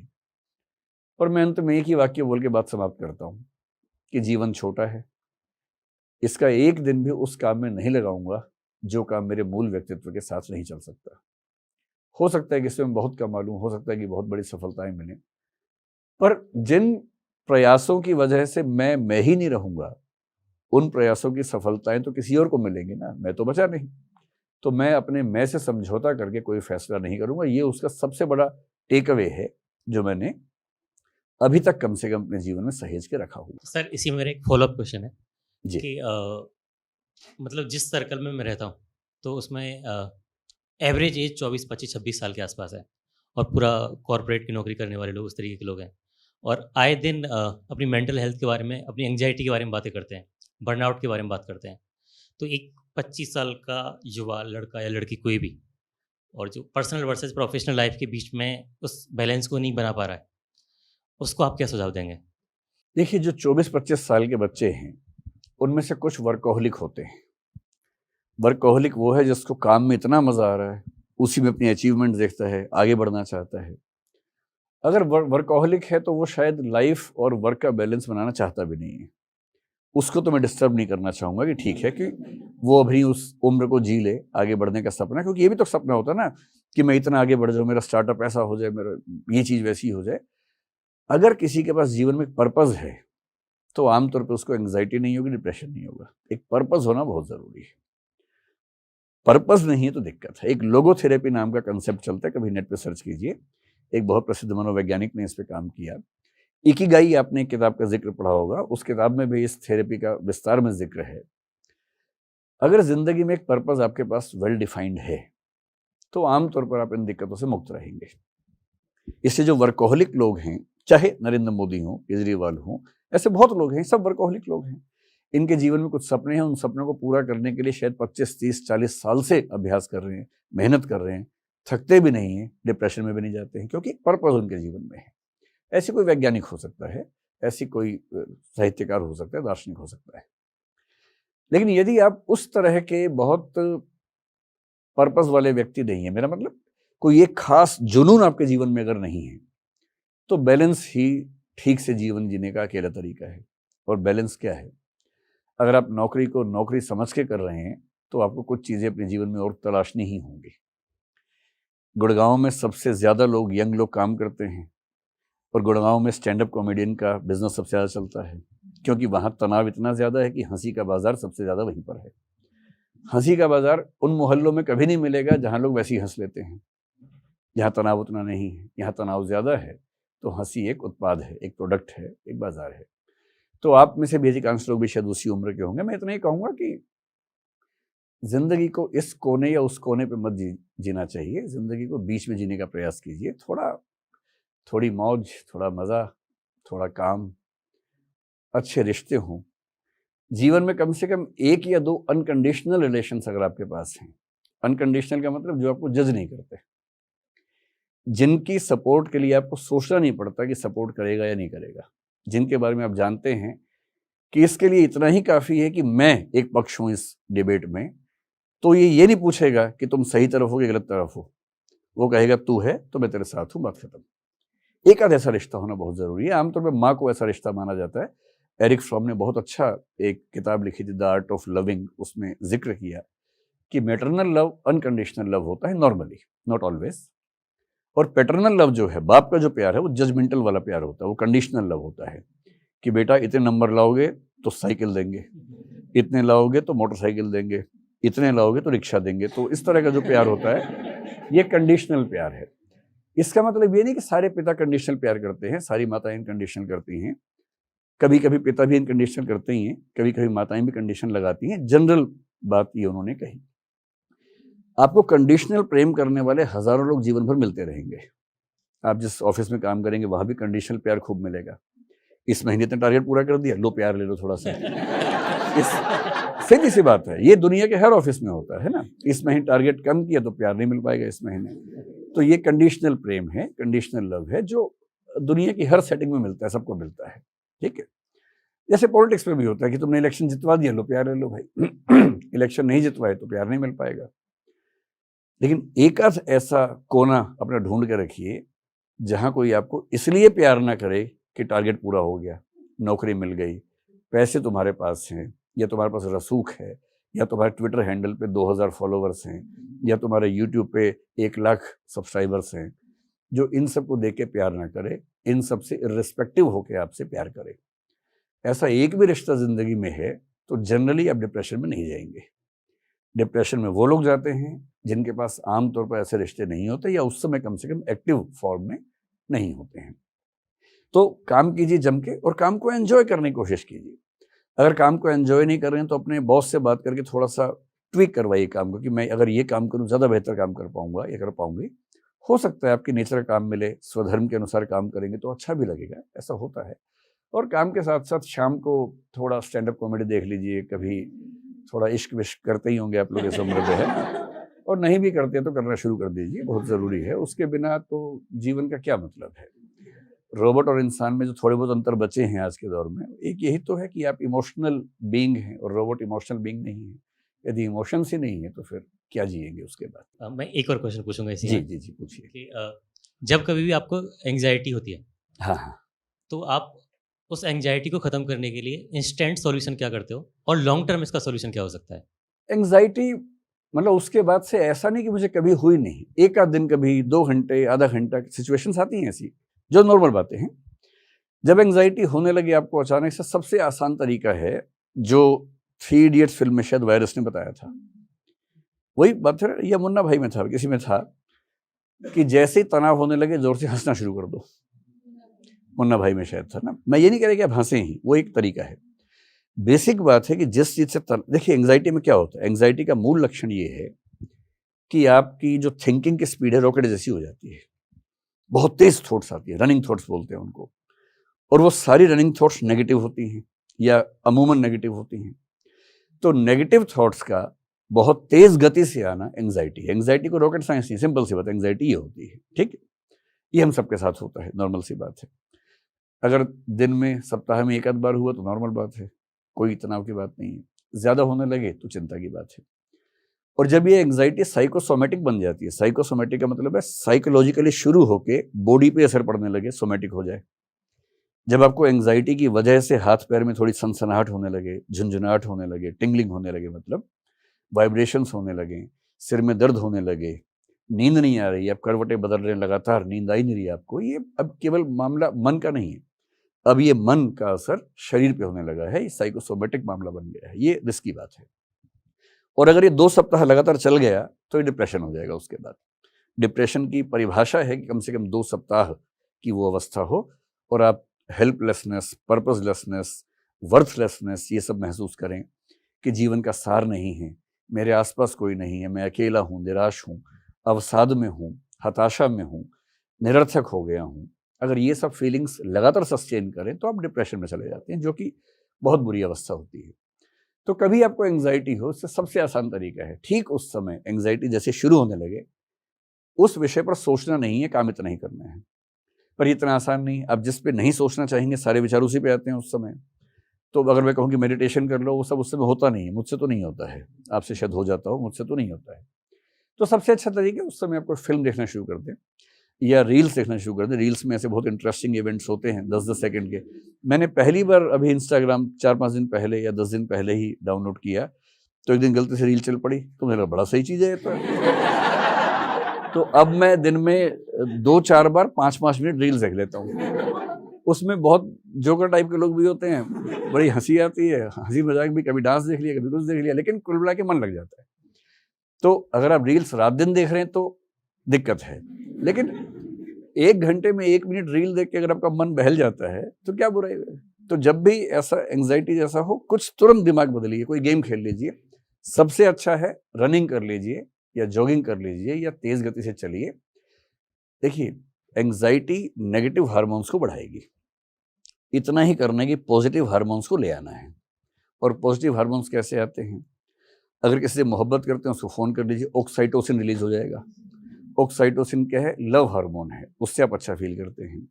और मैं अंत में एक ही वाक्य बोल के बात समाप्त करता हूं कि जीवन छोटा है, इसका एक दिन भी उस काम में नहीं लगाऊंगा जो काम मेरे मूल व्यक्तित्व के साथ नहीं चल सकता। हो सकता है कि इसमें बहुत कमा लूं, हो सकता है कि बहुत बड़ी सफलताएं मिलें, पर जिन प्रयासों की वजह से मैं ही नहीं रहूंगा, उन प्रयासों की सफलताएं तो किसी और को मिलेंगी ना, मैं तो बचा नहीं। तो मैं अपने मैं से समझौता करके कोई फैसला नहीं करूंगा। ये उसका सबसे बड़ा टेक अवे है जो मैंने अभी तक कम से कम अपने जीवन में सहेज के रखा हुआ। सर इसी में मेरा एक फॉलोअप क्वेश्चन है जी। कि मतलब जिस सर्कल में मैं रहता हूँ तो उसमें एवरेज एज 24, 25, 26 साल के आसपास है, और पूरा कॉर्पोरेट की नौकरी करने वाले लोग उस तरीके के लोग हैं, और आए दिन अपनी मेंटल हेल्थ के बारे में, अपनी एंग्जाइटी के बारे में बातें करते हैं, बर्नआउट के बारे में बात करते हैं। तो एक 25 साल का युवा लड़का या लड़की कोई भी, और जो पर्सनल वर्सेस प्रोफेशनल लाइफ के बीच में उस बैलेंस को नहीं बना पा रहा है, उसको आप क्या सुझाव देंगे? देखिए, जो 24-25 साल के बच्चे हैं उनमें से कुछ वर्कोहलिक होते हैं। वर्कोहलिक वो है जिसको काम में इतना मजा आ रहा है, उसी में अपनी अचीवमेंट देखता है, आगे बढ़ना चाहता है। अगर वर्कोहलिक है तो वो शायद लाइफ और वर्क का बैलेंस बनाना चाहता भी नहीं है। उसको तो मैं डिस्टर्ब नहीं करना चाहूंगा कि ठीक है कि वो अभी उस उम्र को जी ले, आगे बढ़ने का सपना, क्योंकि ये भी तो सपना होता है ना कि मैं इतना आगे बढ़ जाऊं, मेरा स्टार्टअप ऐसा हो जाए, मेरा ये चीज वैसी हो जाए। अगर किसी के पास जीवन में एक पर्पज है तो आमतौर पर उसको एंग्जाइटी नहीं होगी, डिप्रेशन नहीं होगा। एक पर्पज होना बहुत जरूरी है। पर्पज नहीं है तो दिक्कत है। एक लोगोथेरेपी नाम का कंसेप्ट चलता है, कभी नेट पे सर्च कीजिए, एक बहुत प्रसिद्ध मनोवैज्ञानिक ने इस पे काम किया। इकिगाई आपने एक किताब का जिक्र पढ़ा होगा, उस किताब में भी इस थेरेपी का विस्तार में जिक्र है। अगर जिंदगी में एक पर्पज आपके पास वेल डिफाइंड है तो आमतौर पर आप इन दिक्कतों से मुक्त रहेंगे। इससे जो वर्कोहलिक लोग हैं, चाहे नरेंद्र मोदी हो, केजरीवाल हो, ऐसे बहुत लोग हैं, सब वर्कोहलिक लोग हैं। इनके जीवन में कुछ सपने हैं, उन सपनों को पूरा करने के लिए शायद 25, 30, 40 साल से अभ्यास कर रहे हैं, मेहनत कर रहे हैं, थकते भी नहीं हैं, डिप्रेशन में भी नहीं जाते हैं, क्योंकि पर्पज उनके जीवन में है। ऐसी कोई वैज्ञानिक हो सकता है, ऐसी कोई साहित्यकार हो सकता है, दार्शनिक हो सकता है। लेकिन यदि आप उस तरह के बहुत पर्पज वाले व्यक्ति नहीं है, मेरा मतलब कोई एक खास जुनून आपके जीवन में अगर नहीं है, तो बैलेंस ही ठीक से जीवन जीने का अकेला तरीका है। और बैलेंस क्या है? अगर आप नौकरी को नौकरी समझ के कर रहे हैं तो आपको कुछ चीजें अपने जीवन में और तलाशनी ही होंगी। गुड़गांव में सबसे ज्यादा लोग, यंग लोग काम करते हैं, और गुड़गांव में स्टैंड अप कॉमेडियन का बिजनेस सबसे ज्यादा चलता है, क्योंकि वहां तनाव इतना ज्यादा है कि हंसी का बाजार सबसे ज्यादा वहीं पर है। हंसी का बाजार उन मोहल्लों में कभी नहीं मिलेगा जहां लोग वैसे ही हंस लेते हैं, जहां तनाव उतना नहीं है। यहाँ तनाव ज्यादा है तो हंसी एक उत्पाद है, एक प्रोडक्ट है, एक बाजार है। तो आप में से भी अधिकांश लोग भी शायद उसी उम्र के होंगे। मैं इतना ही कहूंगा कि जिंदगी को इस कोने या उस कोने पे मत जीना चाहिए, जिंदगी को बीच में जीने का प्रयास कीजिए। थोड़ी मौज, थोड़ा मजा, थोड़ा काम, अच्छे रिश्ते हों जीवन में। कम से कम 1 या 2 अनकंडीशनल रिलेशंस अगर आपके पास हैं, अनकंडीशनल का मतलब जो आपको जज नहीं करते, जिनकी सपोर्ट के लिए आपको सोचना नहीं पड़ता कि सपोर्ट करेगा या नहीं करेगा, जिनके बारे में आप जानते हैं कि इसके लिए इतना ही काफी है कि मैं एक पक्ष हूं इस डिबेट में, तो ये नहीं पूछेगा कि तुम सही तरफ हो कि गलत तरफ हो, वो कहेगा तू है तो मैं तेरे साथ हूं, बात खत्म। एक आध ऐसा रिश्ता होना बहुत ज़रूरी है। आमतौर पर माँ को ऐसा रिश्ता माना जाता है। एरिक फ्रॉम ने बहुत अच्छा एक किताब लिखी थी, द आर्ट ऑफ लविंग, उसमें जिक्र किया कि मैटरनल लव अनकंडीशनल लव होता है नॉर्मली, नॉट ऑलवेज, और पैटर्नल लव जो है, बाप का जो प्यार है, वो जजमेंटल वाला प्यार होता है, वो कंडीशनल लव होता है कि बेटा इतने नंबर लाओगे तो साइकिल देंगे, इतने लाओगे तो मोटरसाइकिल देंगे, इतने लाओगे तो रिक्शा देंगे। तो इस तरह का जो प्यार होता है ये कंडीशनल प्यार है। इसका मतलब ये नहीं कि सारे पिता कंडीशनल प्यार करते हैं, सारी माताएं इनकंडीशनल करती हैं। कभी कभी पिता भी इनकंडीशनल करते ही हैं, कभी कभी माताएं भी कंडीशन लगाती हैं। जनरल बात ये उन्होंने कही। आपको कंडीशनल प्रेम करने वाले हजारों लोग जीवन भर मिलते रहेंगे। आप जिस ऑफिस में काम करेंगे वहां भी कंडीशनल प्यार खूब मिलेगा। इस महीने तक टारगेट पूरा कर दिया, लो प्यार ले लो थोड़ा सा। सीधी सी बात है, ये दुनिया के हर ऑफिस में होता है ना। इस महीने टारगेट कम किया तो प्यार नहीं मिल पाएगा इस महीने। तो ये कंडीशनल प्रेम है, कंडीशनल लव है, जो दुनिया की हर सेटिंग में मिलता है, सबको मिलता है। ठीक है, जैसे पॉलिटिक्स में भी होता है कि तुमने इलेक्शन जितवा दिया, लो प्यार ले लो भाई। इलेक्शन नहीं जितवाए तो प्यार नहीं मिल पाएगा। लेकिन एक आध ऐसा कोना अपना ढूंढ के रखिए जहां कोई आपको इसलिए प्यार ना करे कि टारगेट पूरा हो गया, नौकरी मिल गई, पैसे तुम्हारे पास हैं, या तुम्हारे पास रसूख है, या तुम्हारे ट्विटर हैंडल पे 2000 फॉलोवर्स हैं, या तुम्हारे यूट्यूब पे 1 लाख सब्सक्राइबर्स हैं, जो इन सब को देख के प्यार ना करे, इन सब से इर्रिस्पेक्टिव होके आपसे प्यार करे। ऐसा एक भी रिश्ता जिंदगी में है तो जनरली आप डिप्रेशन में नहीं जाएंगे। डिप्रेशन में वो लोग जाते हैं जिनके पास आमतौर पर ऐसे रिश्ते नहीं होते, या उस समय कम से कम एक्टिव फॉर्म में नहीं होते हैं। तो काम कीजिए जम के, और काम को एंजॉय करने की कोशिश कीजिए। अगर काम को एंजॉय नहीं कर रहे हैं तो अपने बॉस से बात करके थोड़ा सा ट्विक करवाइए काम को कि मैं अगर ये काम करूँ ज़्यादा बेहतर काम कर पाऊंगा या कर पाऊंगी। हो सकता है आपकी नेचर का काम मिले, स्वधर्म के अनुसार काम करेंगे तो अच्छा भी लगेगा, ऐसा होता है। और काम के साथ साथ शाम को थोड़ा स्टैंड अप कॉमेडी देख लीजिए, कभी थोड़ा इश्क विश्क करते ही होंगे आप लोग इस उम्र में, है, और नहीं भी करते तो करना शुरू कर दीजिए, बहुत ज़रूरी है। उसके बिना तो जीवन का क्या मतलब है। रोबोट और इंसान में जो थोड़े बहुत अंतर बचे हैं आज के दौर में, एक यही तो है कि आप इमोशनल बीइंग हैं और रोबोट इमोशनल बीइंग नहीं है। यदि इमोशंस ही नहीं है तो फिर क्या जिएंगे उसके बाद। मैं एक और क्वेश्चन पूछूंगा इसी जी में जी जी पूछिए। कि जब कभी भी आपको एंग्जाइटी होती है हाँ हाँ, तो आप उस एंग्जाइटी को ख़त्म करने के लिए इंस्टेंट सॉल्यूशन क्या करते हो, और लॉन्ग टर्म इसका सॉल्यूशन क्या हो सकता है? एंग्जाइटी मतलब उसके बाद से ऐसा नहीं कि मुझे कभी हुई नहीं, एक आध दिन कभी 2 घंटे आधा घंटा सिचुएशंस आती हैं ऐसी जो नॉर्मल बातें हैं। जब एंग्जाइटी होने लगी आपको अचानक से, सबसे आसान तरीका है जो 3 इडियट्स फिल्म में शायद वायरस ने बताया था, वही बात है, या मुन्ना भाई में था, किसी में था, कि जैसे ही तनाव होने लगे जोर से हंसना शुरू कर दो। मुन्ना भाई में शायद था ना। मैं ये नहीं कह रहा कि आप हंसें ही, वो एक तरीका है। बेसिक बात है कि जिस चीज से देखिए एंग्जाइटी में क्या होता है, एंग्जाइटी का मूल लक्षण ये है कि आपकी जो थिंकिंग की स्पीड है रॉकेट जैसी हो जाती है, बहुत तेज थॉट्स आती है, रनिंग थॉट्स बोलते हैं उनको, और वो सारी रनिंग थॉट्स नेगेटिव होती हैं या अमूमन नेगेटिव होती हैं। तो नेगेटिव थॉट्स का बहुत तेज गति से आना एंग्जाइटी है। एंग्जाइटी को रॉकेट साइंस नहीं, सिंपल सी बात, एंग्जाइटी ये होती है। ठीक, ये हम सबके साथ होता है, नॉर्मल सी बात है। अगर दिन में सप्ताह में 1 आध बार हुआ तो नॉर्मल बात है, कोई तनाव की बात नहीं है। ज़्यादा होने लगे तो चिंता की बात है। और जब ये एंग्जाइटी साइकोसोमेटिक बन जाती है, साइकोसोमेटिक का मतलब है साइकोलॉजिकली शुरू होके बॉडी पे असर पड़ने लगे, सोमेटिक हो जाए। जब आपको एंग्जाइटी की वजह से हाथ पैर में थोड़ी सनसनाहट होने लगे, झुंझुनाहट होने लगे, टिंगलिंग होने लगे, मतलब वाइब्रेशंस होने लगे, सिर में दर्द होने लगे, नींद नहीं आ रही, आप करवटें बदल रहे हैं लगातार, नींद आई नहीं रही आपको, ये अब केवल मामला मन का नहीं है, अब ये मन का असर शरीर पे होने लगा है, ये साइकोसोमेटिक मामला बन गया है। ये रिस्की बात है। और अगर ये 2 सप्ताह लगातार चल गया तो ये डिप्रेशन हो जाएगा। उसके बाद डिप्रेशन की परिभाषा है कि कम से कम 2 सप्ताह की वो अवस्था हो और आप हेल्पलेसनेस, पर्पसलेसनेस, वर्थलेसनेस ये सब महसूस करें कि जीवन का सार नहीं है, मेरे आसपास कोई नहीं है, मैं अकेला हूँ, निराश हूँ, अवसाद में हूँ, हताशा में हूँ, निरर्थक हो गया हूँ। अगर ये सब फीलिंग्स लगातार सस्टेन करें तो आप डिप्रेशन में चले जाते हैं, जो कि बहुत बुरी अवस्था होती है। तो कभी आपको एंग्जाइटी हो, इससे सबसे आसान तरीका है, ठीक उस समय एंग्जाइटी जैसे शुरू होने लगे उस विषय पर सोचना नहीं है, काम इतना ही करना है। पर इतना आसान नहीं, आप जिस पे नहीं सोचना चाहेंगे सारे विचार उसी पे आते हैं उस समय। तो अगर मैं कहूँ कि मेडिटेशन कर लो, वो सब उस समय होता नहीं है, मुझसे तो नहीं होता है, आपसे शायद हो जाता हो, मुझसे तो नहीं होता है। तो सबसे अच्छा तरीका उस समय आपको फिल्म देखना शुरू कर दें। या रील्स देखना शुरू कर दें। रील्स में ऐसे बहुत इंटरेस्टिंग इवेंट्स होते हैं 10-10 सेकंड के। मैंने पहली बार अभी इंस्टाग्राम 4-5 दिन पहले या 10 दिन पहले ही डाउनलोड किया, तो एक दिन गलती से रील चल पड़ी, तो मुझे लगा बड़ा सही चीज़ है ये तो अब मैं दिन में 2-4 बार 5-5 मिनट रील्स देख लेता हूँ। उसमें बहुत जोकर टाइप के लोग भी होते हैं, बड़ी हंसी आती है, हंसी मजाक भी, कभी डांस देख लिया, कभी कुछ देख लिया, लेकिन कुल मिला के मन लग जाता है। तो अगर आप रील्स रात दिन देख रहे हैं तो दिक्कत है, लेकिन 1 घंटे में 1 मिनट रील देख के अगर आपका मन बहल जाता है तो क्या बुराई है। तो जब भी ऐसा एंग्जाइटी जैसा हो, कुछ तुरंत दिमाग बदलिए, कोई गेम खेल लीजिए। सबसे अच्छा है रनिंग कर लीजिए या जॉगिंग कर लीजिए या तेज गति से चलिए। देखिए, एंग्जाइटी नेगेटिव हार्मोन्स को बढ़ाएगी, इतना ही करना है कि पॉजिटिव हार्मोन्स को ले आना है। और पॉजिटिव हार्मोन्स कैसे आते हैं? अगर किसी से मोहब्बत करते हैं उसको फ़ोन कर लीजिए, ऑक्साइटोसिन रिलीज हो जाएगा। ऑक्साइटोसिन क्या है? लव हार्मोन है, उससे आप अच्छा फील करते हैं।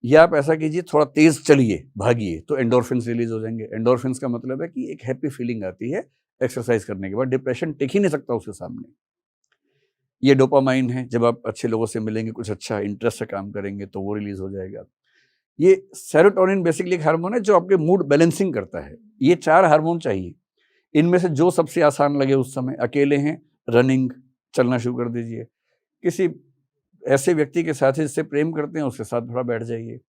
या आप ऐसा कीजिए, थोड़ा तेज चलिए, भागिए, तो एंडोर्फिन्स रिलीज हो जाएंगे। एंडोर्फिन्स का मतलब है कि एक हैप्पी फीलिंग आती है एक्सरसाइज करने के बाद। डिप्रेशन टिक ही नहीं सकता उसके सामने। ये डोपामाइन है, जब आप अच्छे लोगों से मिलेंगे, कुछ अच्छा इंटरेस्ट से काम करेंगे तो वो रिलीज हो जाएगा। ये सेरोटोनिन बेसिकली एक हार्मोन है जो आपके मूड बैलेंसिंग करता है। ये 4 हार्मोन चाहिए, इनमें से जो सबसे आसान लगे उस समय। अकेले हैं, रनिंग, चलना शुरू कर दीजिए। किसी ऐसे व्यक्ति के साथ जिससे प्रेम करते हैं उसके साथ थोड़ा बैठ जाइए,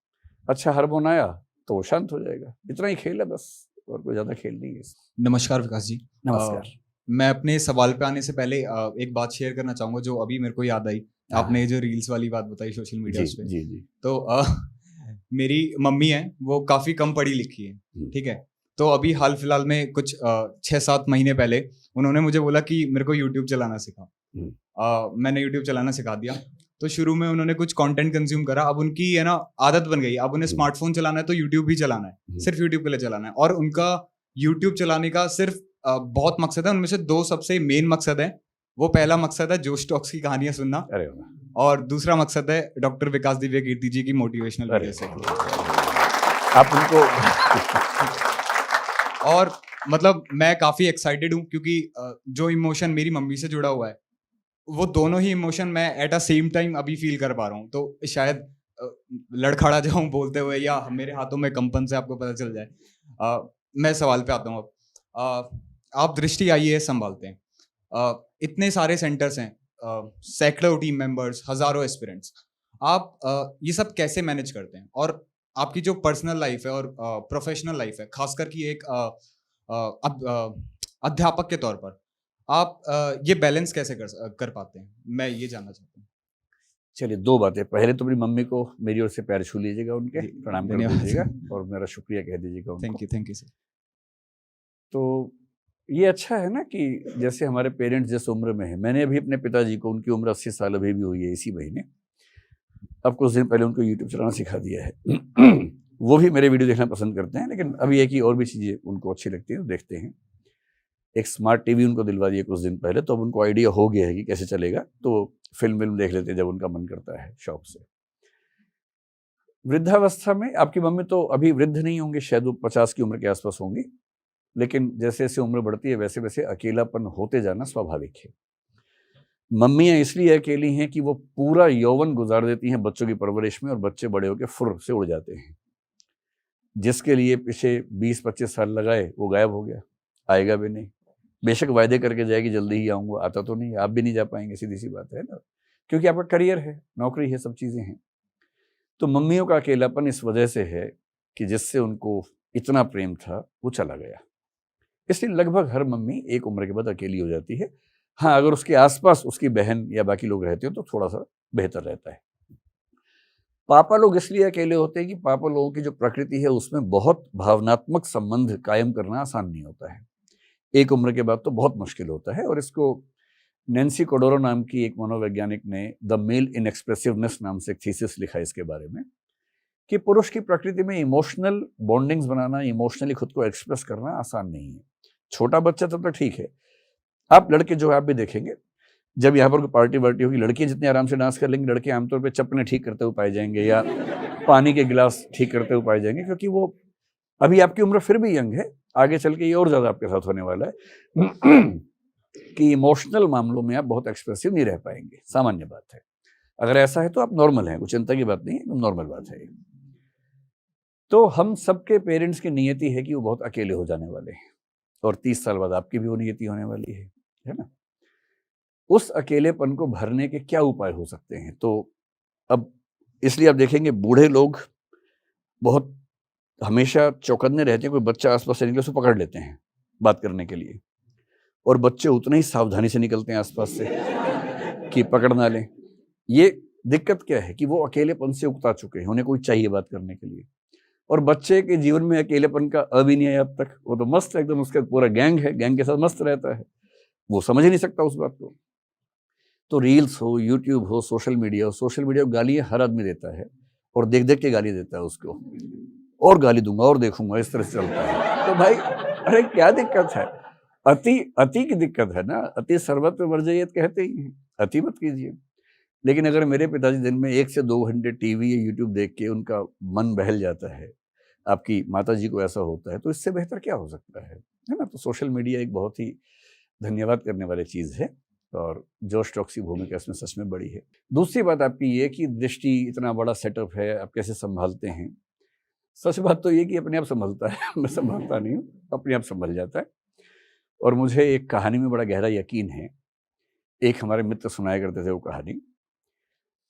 अच्छा हार्मोन आया तो वो शांत हो जाएगा। इतना ही खेल है बस, और कोई ज़्यादा खेल नहीं है। नमस्कार विकास जी। नमस्कार। मैं अपने सवाल पे आने से पहले एक बात शेयर करना चाहूँगा जो अभी मेरे को याद आई। आपने जो रील्स वाली बात बताई सोशल मीडिया पे, जी जी। तो मेरी मम्मी है, वो काफ़ी कम पढ़ी लिखी है, ठीक है। तो अभी हाल फिलहाल में कुछ 6-7 महीने पहले उन्होंने मुझे बोला कि मेरे को यूट्यूब चलाना सिखा। मैंने यूट्यूब चलाना सिखा दिया। तो शुरू में उन्होंने कुछ कंटेंट कंज्यूम करा, अब उनकी है ना आदत बन गई। अब उन्हें स्मार्टफोन चलाना है तो यूट्यूब ही चलाना है, सिर्फ यूट्यूब के लिए चलाना है। और उनका यूट्यूब चलाने का सिर्फ बहुत मकसद है, उनमें से 2 सबसे मेन मकसद है। वो पहला मकसद है जोश टॉक्स की कहानियां सुनना, और दूसरा मकसद है डॉक्टर विकास दिव्य कीर्ति जी की मोटिवेशनल वीडियो से। आप उनको और मतलब मैं काफ़ी एक्साइटेड हूँ क्योंकि जो इमोशन मेरी मम्मी से जुड़ा हुआ है, वो दोनों ही इमोशन मैं एट अ सेम टाइम अभी फील कर पा रहा हूँ। तो शायद लड़खड़ा जाऊँ बोलते हुए, या मेरे हाथों में कंपन से आपको पता चल जाए। मैं सवाल पे आता हूँ अब। आप दृष्टि IAS संभालते हैं, इतने सारे सेंटर्स हैं, सैकड़ों टीम मेंबर्स, हज़ारों एस्पिरेंट्स। आप ये सब कैसे मैनेज करते हैं? और आपकी जो पर्सनल लाइफ है और प्रोफेशनल लाइफ है, खासकर कि एक अध्यापक के तौर पर आप ये बैलेंस कैसे कर पाते हैं? मैं ये जानना चाहता हूँ। चलिए, 2 बातें। पहले तो मेरी मम्मी को मेरी ओर से पैर छू लीजिएगा, उनके प्रणाम कर दीजिएगा और मेरा शुक्रिया कह दीजिएगा उनको। Thank you sir. तो ये अच्छा है ना कि जैसे हमारे पेरेंट्स जिस उम्र में है, मैंने अभी अपने पिताजी को, उनकी उम्र 80 साल अभी भी हुई है इसी महीने, अब कुछ दिन पहले उनको यूट्यूब चलाना सिखा दिया है। वो भी मेरे वीडियो देखना पसंद करते हैं, लेकिन अभी एक ही और भी चीज़ें उनको अच्छी लगती हैं, देखते हैं। एक स्मार्ट टीवी उनको दिलवा दिया कुछ दिन पहले, तो अब उनको आइडिया हो गया है कि कैसे चलेगा, तो फिल्म देख लेते हैं जब उनका मन करता है शौक से। वृद्धावस्था में आपकी मम्मी तो अभी वृद्ध नहीं होंगे, शायद वो 50 की उम्र के आसपास होंगी, लेकिन जैसे जैसे उम्र बढ़ती है वैसे वैसे अकेलापन होते जाना स्वाभाविक है। मम्मियाँ इसलिए अकेली हैं कि वो पूरा यौवन गुजार देती हैं बच्चों की परवरिश में, और बच्चे बड़े होकर फुर्र से उड़ जाते हैं। जिसके लिए पिछले 20-25 साल लगाए वो गायब हो गया, आएगा भी नहीं। बेशक वायदे करके जाएगी जल्दी ही आऊँगा, आता तो नहीं, आप भी नहीं जा पाएंगे, सीधी सी बात है ना, क्योंकि आपका करियर है, नौकरी है, सब चीज़ें हैं। तो मम्मियों का अकेलापन इस वजह से है कि जिससे उनको इतना प्रेम था वो चला गया, इसलिए लगभग हर मम्मी एक उम्र के बाद अकेली हो जाती है। हाँ, अगर उसके आसपास उसकी बहन या बाकी लोग रहते हो तो थोड़ा सा बेहतर रहता है। पापा लोग इसलिए अकेले होते हैं कि पापा लोगों की जो प्रकृति है उसमें बहुत भावनात्मक संबंध कायम करना आसान नहीं होता है। एक उम्र के बाद तो बहुत मुश्किल होता है, और इसको नैन्सी कोडोरो नाम की एक मनोवैज्ञानिक ने द मेल इनएक्सप्रेसिवनेस नाम से एक थीसिस लिखा है इसके बारे में, कि पुरुष की प्रकृति में इमोशनल बॉन्डिंग्स बनाना, इमोशनली खुद को एक्सप्रेस करना आसान नहीं है। छोटा बच्चा तब तो ठीक है, आप लड़के जो आप भी देखेंगे, जब यहाँ पर कोई पार्टी वार्टी होगी, लड़कियाँ जितने आराम से डांस कर लेंगे, लड़के आमतौर पे चप्पलें ठीक करते हुए पाए जाएंगे या पानी के गिलास ठीक करते हुए पाए जाएंगे, क्योंकि वो अभी आपकी उम्र फिर भी यंग है, आगे चल के ये और ज़्यादा आपके साथ होने वाला है कि इमोशनल मामलों में आप बहुत एक्सप्रेसिव नहीं रह पाएंगे, सामान्य बात है। अगर ऐसा है तो आप नॉर्मल हैं, कुछ चिंता की बात नहीं है, एकदम नॉर्मल बात है ये। तो हम सबके पेरेंट्स की नियति है कि वो बहुत अकेले हो जाने वाले हैं, और 30 साल बाद आपकी भी वो नियति होने वाली है ना। उस अकेलेपन को भरने के क्या उपाय हो सकते हैं? तो अब इसलिए आप देखेंगे बूढ़े लोग बहुत हमेशा चौकन्ने रहते हैं, कोई बच्चा आसपास से निकले उसको पकड़ लेते हैं बात करने के लिए, और बच्चे उतने ही सावधानी से निकलते हैं आसपास से कि पकड़ ना लें। ये दिक्कत क्या है कि वो अकेलेपन से उकता चुके हैं, उन्हें कोई चाहिए बात करने के लिए। और बच्चे के जीवन में अकेलेपन का भी नहीं आया अब तक, वो तो मस्त है एकदम, उसका पूरा गैंग है, गैंग के साथ मस्त रहता है, वो समझ ही नहीं सकता उस बात को। तो रील्स हो, यूट्यूब हो, सोशल मीडिया गालियां हर आदमी देता है, और देख देख के गाली देता है उसको, और गाली दूंगा और देखूंगा, इस तरह से चलता है। तो भाई अरे क्या दिक्कत है? अति की दिक्कत है ना, अति सर्वत्र वर्जयेत कहते ही हैं, अति मत कीजिए। लेकिन अगर मेरे पिताजी दिन में 1 से 2 घंटे टीवी या यूट्यूब देख के उनका मन बहल जाता है, आपकी माता जी को ऐसा होता है, तो इससे बेहतर क्या हो सकता है ना। तो सोशल मीडिया एक बहुत ही धन्यवाद करने वाली चीज़ है, और जोश टॉक्स की भूमिका इसमें सच में बड़ी है। दूसरी बात आपकी ये कि दृष्टि इतना बड़ा सेटअप है, आप कैसे संभालते हैं? सच बात तो ये कि अपने आप संभलता है, मैं संभालता नहीं हूँ, अपने आप संभल जाता है। और मुझे एक कहानी में बड़ा गहरा यकीन है, एक हमारे मित्र सुनाया करते थे वो कहानी।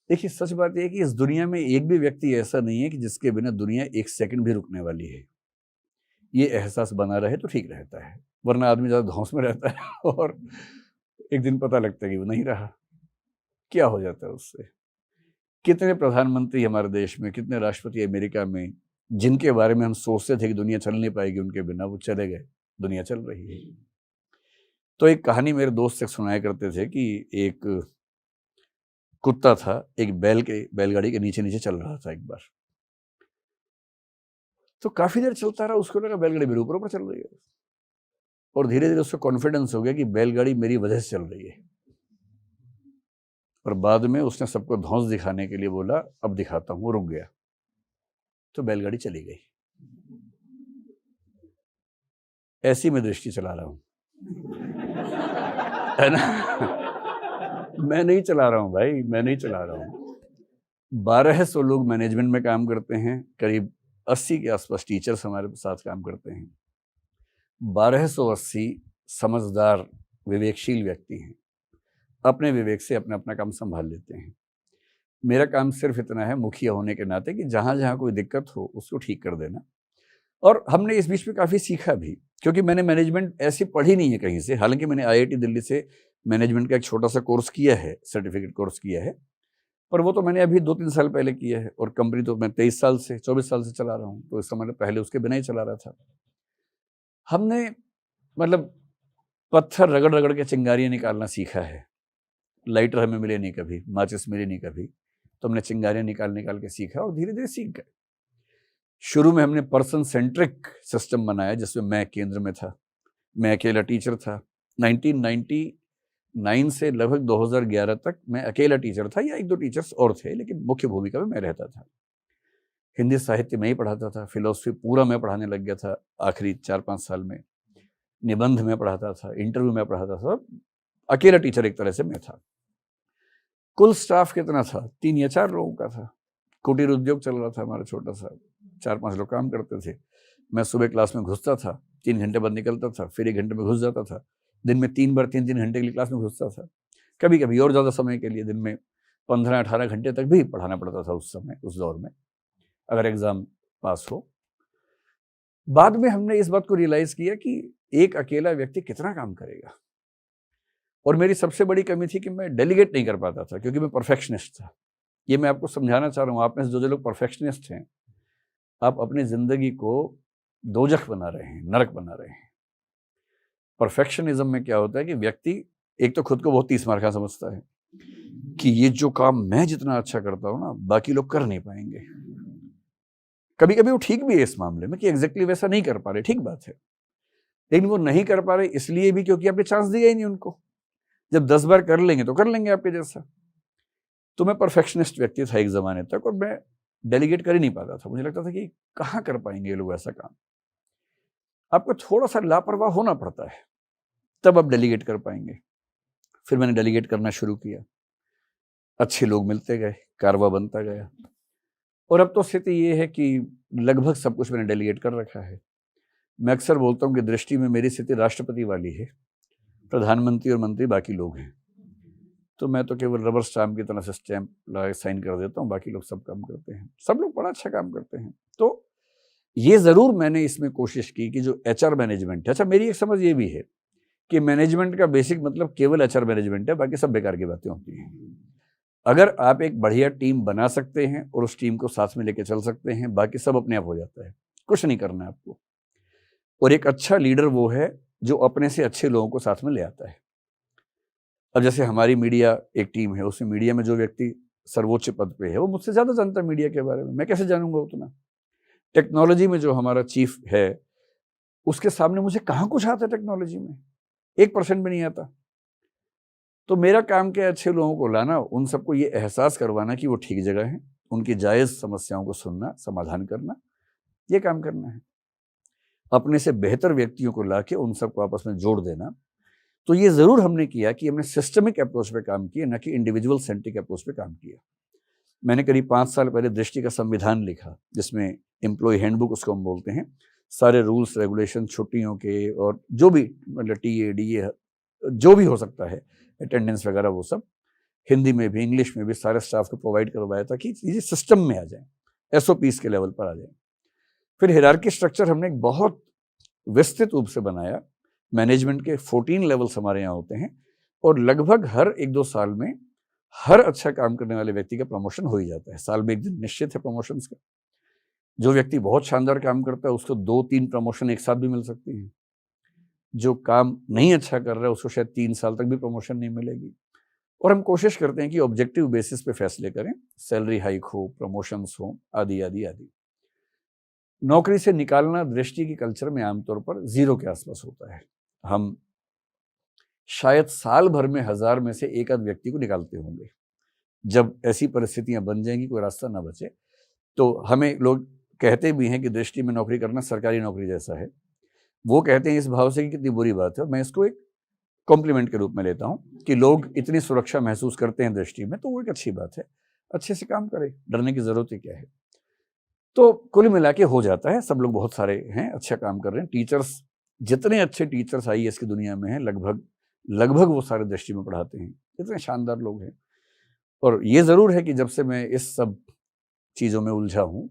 देखिए सच बात यह है कि इस दुनिया में एक भी व्यक्ति ऐसा नहीं है कि जिसके बिना दुनिया 1 सेकंड भी रुकने वाली है। ये एहसास बना रहे तो ठीक रहता है, वरना आदमी ज़्यादा धौंस में रहता है और एक दिन पता लगता है कि वो नहीं रहा। क्या हो जाता है उससे? कितने प्रधानमंत्री हमारे देश में, कितने राष्ट्रपति अमेरिका में, जिनके बारे में हम सोचते थे कि दुनिया चल नहीं पाएगी उनके बिना, वो चले गए, दुनिया चल रही है। तो एक कहानी मेरे दोस्त से सुनाया करते थे कि एक कुत्ता था, एक बैलगाड़ी के नीचे नीचे चल रहा था एक बार। तो काफी देर चलता रहा, उसको लगा बैलगाड़ी मेरे ऊपर ऊपर चल रही है, और धीरे धीरे उसको कॉन्फिडेंस हो गया कि बैलगाड़ी मेरी वजह से चल रही है। और बाद में उसने सबको धौंस दिखाने के लिए बोला, अब दिखाता हूं, वो रुक गया, तो बैलगाड़ी चली गई। ऐसी मैं दृष्टि चला रहा हूं, है ना। मैं नहीं चला रहा हूं भाई, मैं नहीं चला रहा हूं। 1200 लोग मैनेजमेंट में काम करते हैं, करीब 80 के आसपास टीचर्स हमारे साथ काम करते हैं। 1280 समझदार विवेकशील व्यक्ति हैं, अपने विवेक से अपना अपना काम संभाल लेते हैं। मेरा काम सिर्फ इतना है मुखिया होने के नाते कि जहाँ जहाँ कोई दिक्कत हो उसको ठीक कर देना। और हमने इस बीच में काफ़ी सीखा भी, क्योंकि मैंने मैनेजमेंट ऐसी पढ़ी नहीं है कहीं से। हालांकि मैंने IIT दिल्ली से मैनेजमेंट का एक छोटा सा कोर्स किया है, सर्टिफिकेट कोर्स किया है, पर वो तो मैंने अभी 2-3 साल पहले किया है, और कंपनी तो मैं 24 साल से चला रहा हूँ, तो इसका मतलब पहले उसके बिना ही चला रहा था। हमने मतलब पत्थर रगड़ रगड़ के चिंगारियाँ निकालना सीखा है। लाइटर हमें मिले नहीं कभी, माचिस मिले नहीं कभी, तो हमने चिंगारियाँ निकाल के सीखा और धीरे धीरे सीख गए। शुरू में हमने पर्सन सेंट्रिक सिस्टम बनाया जिसमें मैं केंद्र में था, मैं अकेला टीचर था। 1999 से लगभग 2011 तक मैं अकेला टीचर था, या 1-2 टीचर्स और थे, लेकिन मुख्य भूमिका में मैं रहता था। हिंदी साहित्य में ही पढ़ाता था, फिलोसफी पूरा मैं पढ़ाने लग गया था आखिरी 4-5 साल में, निबंध में पढ़ाता था, इंटरव्यू में पढ़ाता था, अकेला टीचर एक तरह से मैं था। कुल स्टाफ कितना था? 3 या 4 लोगों का था। कुटीर उद्योग चल रहा था हमारा छोटा सा, 4-5 लोग काम करते थे। मैं सुबह क्लास में घुसता था, 3 घंटे बाद निकलता था, फिर 1 घंटे में घुस जाता था। दिन में 3 बार 3-3 घंटे के लिए क्लास में घुसता था, कभी कभी और ज़्यादा समय के लिए दिन में 15-18 घंटे तक भी पढ़ाना पड़ता था उस समय, उस दौर में, अगर एग्ज़ाम पास हो। बाद में हमने इस बात को रियलाइज़ किया कि एक अकेला व्यक्ति कितना काम करेगा, और मेरी सबसे बड़ी कमी थी कि मैं डेलीगेट नहीं कर पाता था, क्योंकि मैं परफेक्शनिस्ट था। ये मैं आपको समझाना चाह रहा हूँ, आप में से जो लोग परफेक्शनिस्ट हैं, आप अपनी ज़िंदगी को दोजख बना रहे हैं, नरक बना रहे हैं। परफेक्शनिज्म में क्या होता है कि व्यक्ति एक तो खुद को बहुत 30 मार्का समझता है कि ये जो काम मैं जितना अच्छा करता हूँ ना, बाकी लोग कर नहीं पाएंगे। कभी कभी वो ठीक भी है इस मामले में कि एग्जैक्टली वैसा नहीं कर पा रहे, ठीक बात है, लेकिन वो नहीं कर पा रहे इसलिए भी क्योंकि आपने चांस दिया ही नहीं उनको। जब 10 बार कर लेंगे तो कर लेंगे आपके जैसा। तो मैं परफेक्शनिस्ट व्यक्ति था एक ज़माने तक, और मैं डेलीगेट कर ही नहीं पाता था। मुझे लगता था कि कहाँ कर पाएंगे ये लोग ऐसा काम। आपको थोड़ा सा लापरवाह होना पड़ता है, तब आप डेलीगेट कर पाएंगे। फिर मैंने डेलीगेट करना शुरू किया। अच्छे लोग मिलते गए, कारवा बनता गया, और अब तो स्थिति ये है कि लगभग सब कुछ मैंने डेलीगेट कर रखा है। मैं अक्सर बोलता हूँ कि दृष्टि में मेरी स्थिति राष्ट्रपति वाली है, प्रधानमंत्री और मंत्री बाकी लोग हैं। तो मैं तो केवल रबर स्टाम्प की तरह से स्टैंप लगा साइन कर देता हूँ, बाकी लोग सब काम करते हैं, सब लोग बड़ा अच्छा काम करते हैं। तो ये ज़रूर मैंने इसमें कोशिश की कि जो HR मैनेजमेंट है, अच्छा मेरी एक समझ ये भी है कि मैनेजमेंट का बेसिक मतलब केवल HR मैनेजमेंट है, बाकी सब बेकार की बातें होती हैं। अगर आप एक बढ़िया टीम बना सकते हैं और उस टीम को साथ में लेके चल सकते हैं, बाकी सब अपने आप हो जाता है, कुछ नहीं करना है आपको। और एक अच्छा लीडर वो है जो अपने से अच्छे लोगों को साथ में ले आता है। अब जैसे हमारी मीडिया एक टीम है, उसमें मीडिया में जो व्यक्ति सर्वोच्च पद पे है वो मुझसे ज़्यादा जानता है मीडिया के बारे में, मैं कैसे जानूंगा उतना। टेक्नोलॉजी में जो हमारा चीफ है उसके सामने मुझे कहाँ कुछ आता है टेक्नोलॉजी में, 1% भी नहीं आता। तो मेरा काम क्या है, अच्छे लोगों को लाना, उन सबको ये एहसास करवाना कि वो ठीक जगह है, उनकी जायज़ समस्याओं को सुनना, समाधान करना, ये काम करना है। अपने से बेहतर व्यक्तियों को लाके उन सबको आपस में जोड़ देना। तो ये ज़रूर हमने किया कि हमने सिस्टमिक अप्रोच पे काम किया, न कि इंडिविजुअल सेंट्रिक अप्रोच पे काम किया। मैंने करीब 5 साल पहले दृष्टि का संविधान लिखा, जिसमें एम्प्लॉय हैंडबुक उसको हम बोलते हैं, सारे रूल्स रेगुलेशन छुट्टियों के और जो भी मतलब TA DA जो भी हो सकता है, अटेंडेंस वगैरह, वो सब हिंदी में भी इंग्लिश में भी सारे स्टाफ को प्रोवाइड करवाया था कि ये सिस्टम में आ जाए, SOPs के लेवल पर आ जाए। फिर हायरार्की स्ट्रक्चर हमने एक बहुत विस्तृत रूप से बनाया। मैनेजमेंट के 14 लेवल्स हमारे यहाँ होते हैं और लगभग हर 1-2 साल में हर अच्छा काम करने वाले व्यक्ति का प्रमोशन हो ही जाता है। साल में एक दिन निश्चित है प्रमोशंस का। जो व्यक्ति बहुत शानदार काम करता है उसको 2-3 प्रमोशन एक साथ भी मिल सकती हैं। जो काम नहीं अच्छा कर रहा है उसको शायद 3 साल तक भी प्रमोशन नहीं मिलेगी। और हम कोशिश करते हैं कि ऑब्जेक्टिव बेसिस पे फैसले करें, सैलरी हाइक हो, प्रमोशंस हो, आदि आदि आदि। नौकरी से निकालना दृष्टि की कल्चर में आमतौर पर 0 के आसपास होता है। हम शायद साल भर में 1000 में से एक आध व्यक्ति को निकालते होंगे। जब ऐसी परिस्थितियां बन जाएंगी, कोई रास्ता ना बचे, तो हमें लोग कहते भी हैं कि दृष्टि में नौकरी करना सरकारी नौकरी जैसा है। वो कहते हैं इस भाव से कि कितनी बुरी बात है, और मैं इसको एक कॉम्प्लीमेंट के रूप में लेता हूँ कि लोग इतनी सुरक्षा महसूस करते हैं दृष्टि में, तो वो एक अच्छी बात है। अच्छे से काम करें, डरने की जरूरत ही क्या है। तो कुल मिला के हो जाता है, सब लोग बहुत सारे हैं, अच्छा काम कर रहे हैं। टीचर्स, जितने अच्छे टीचर्स IAS की दुनिया में हैं, लगभग वो सारे दृष्टि में पढ़ाते हैं, इतने शानदार लोग हैं। और ये ज़रूर है कि जब से मैं इस सब चीज़ों में उलझा हूँ,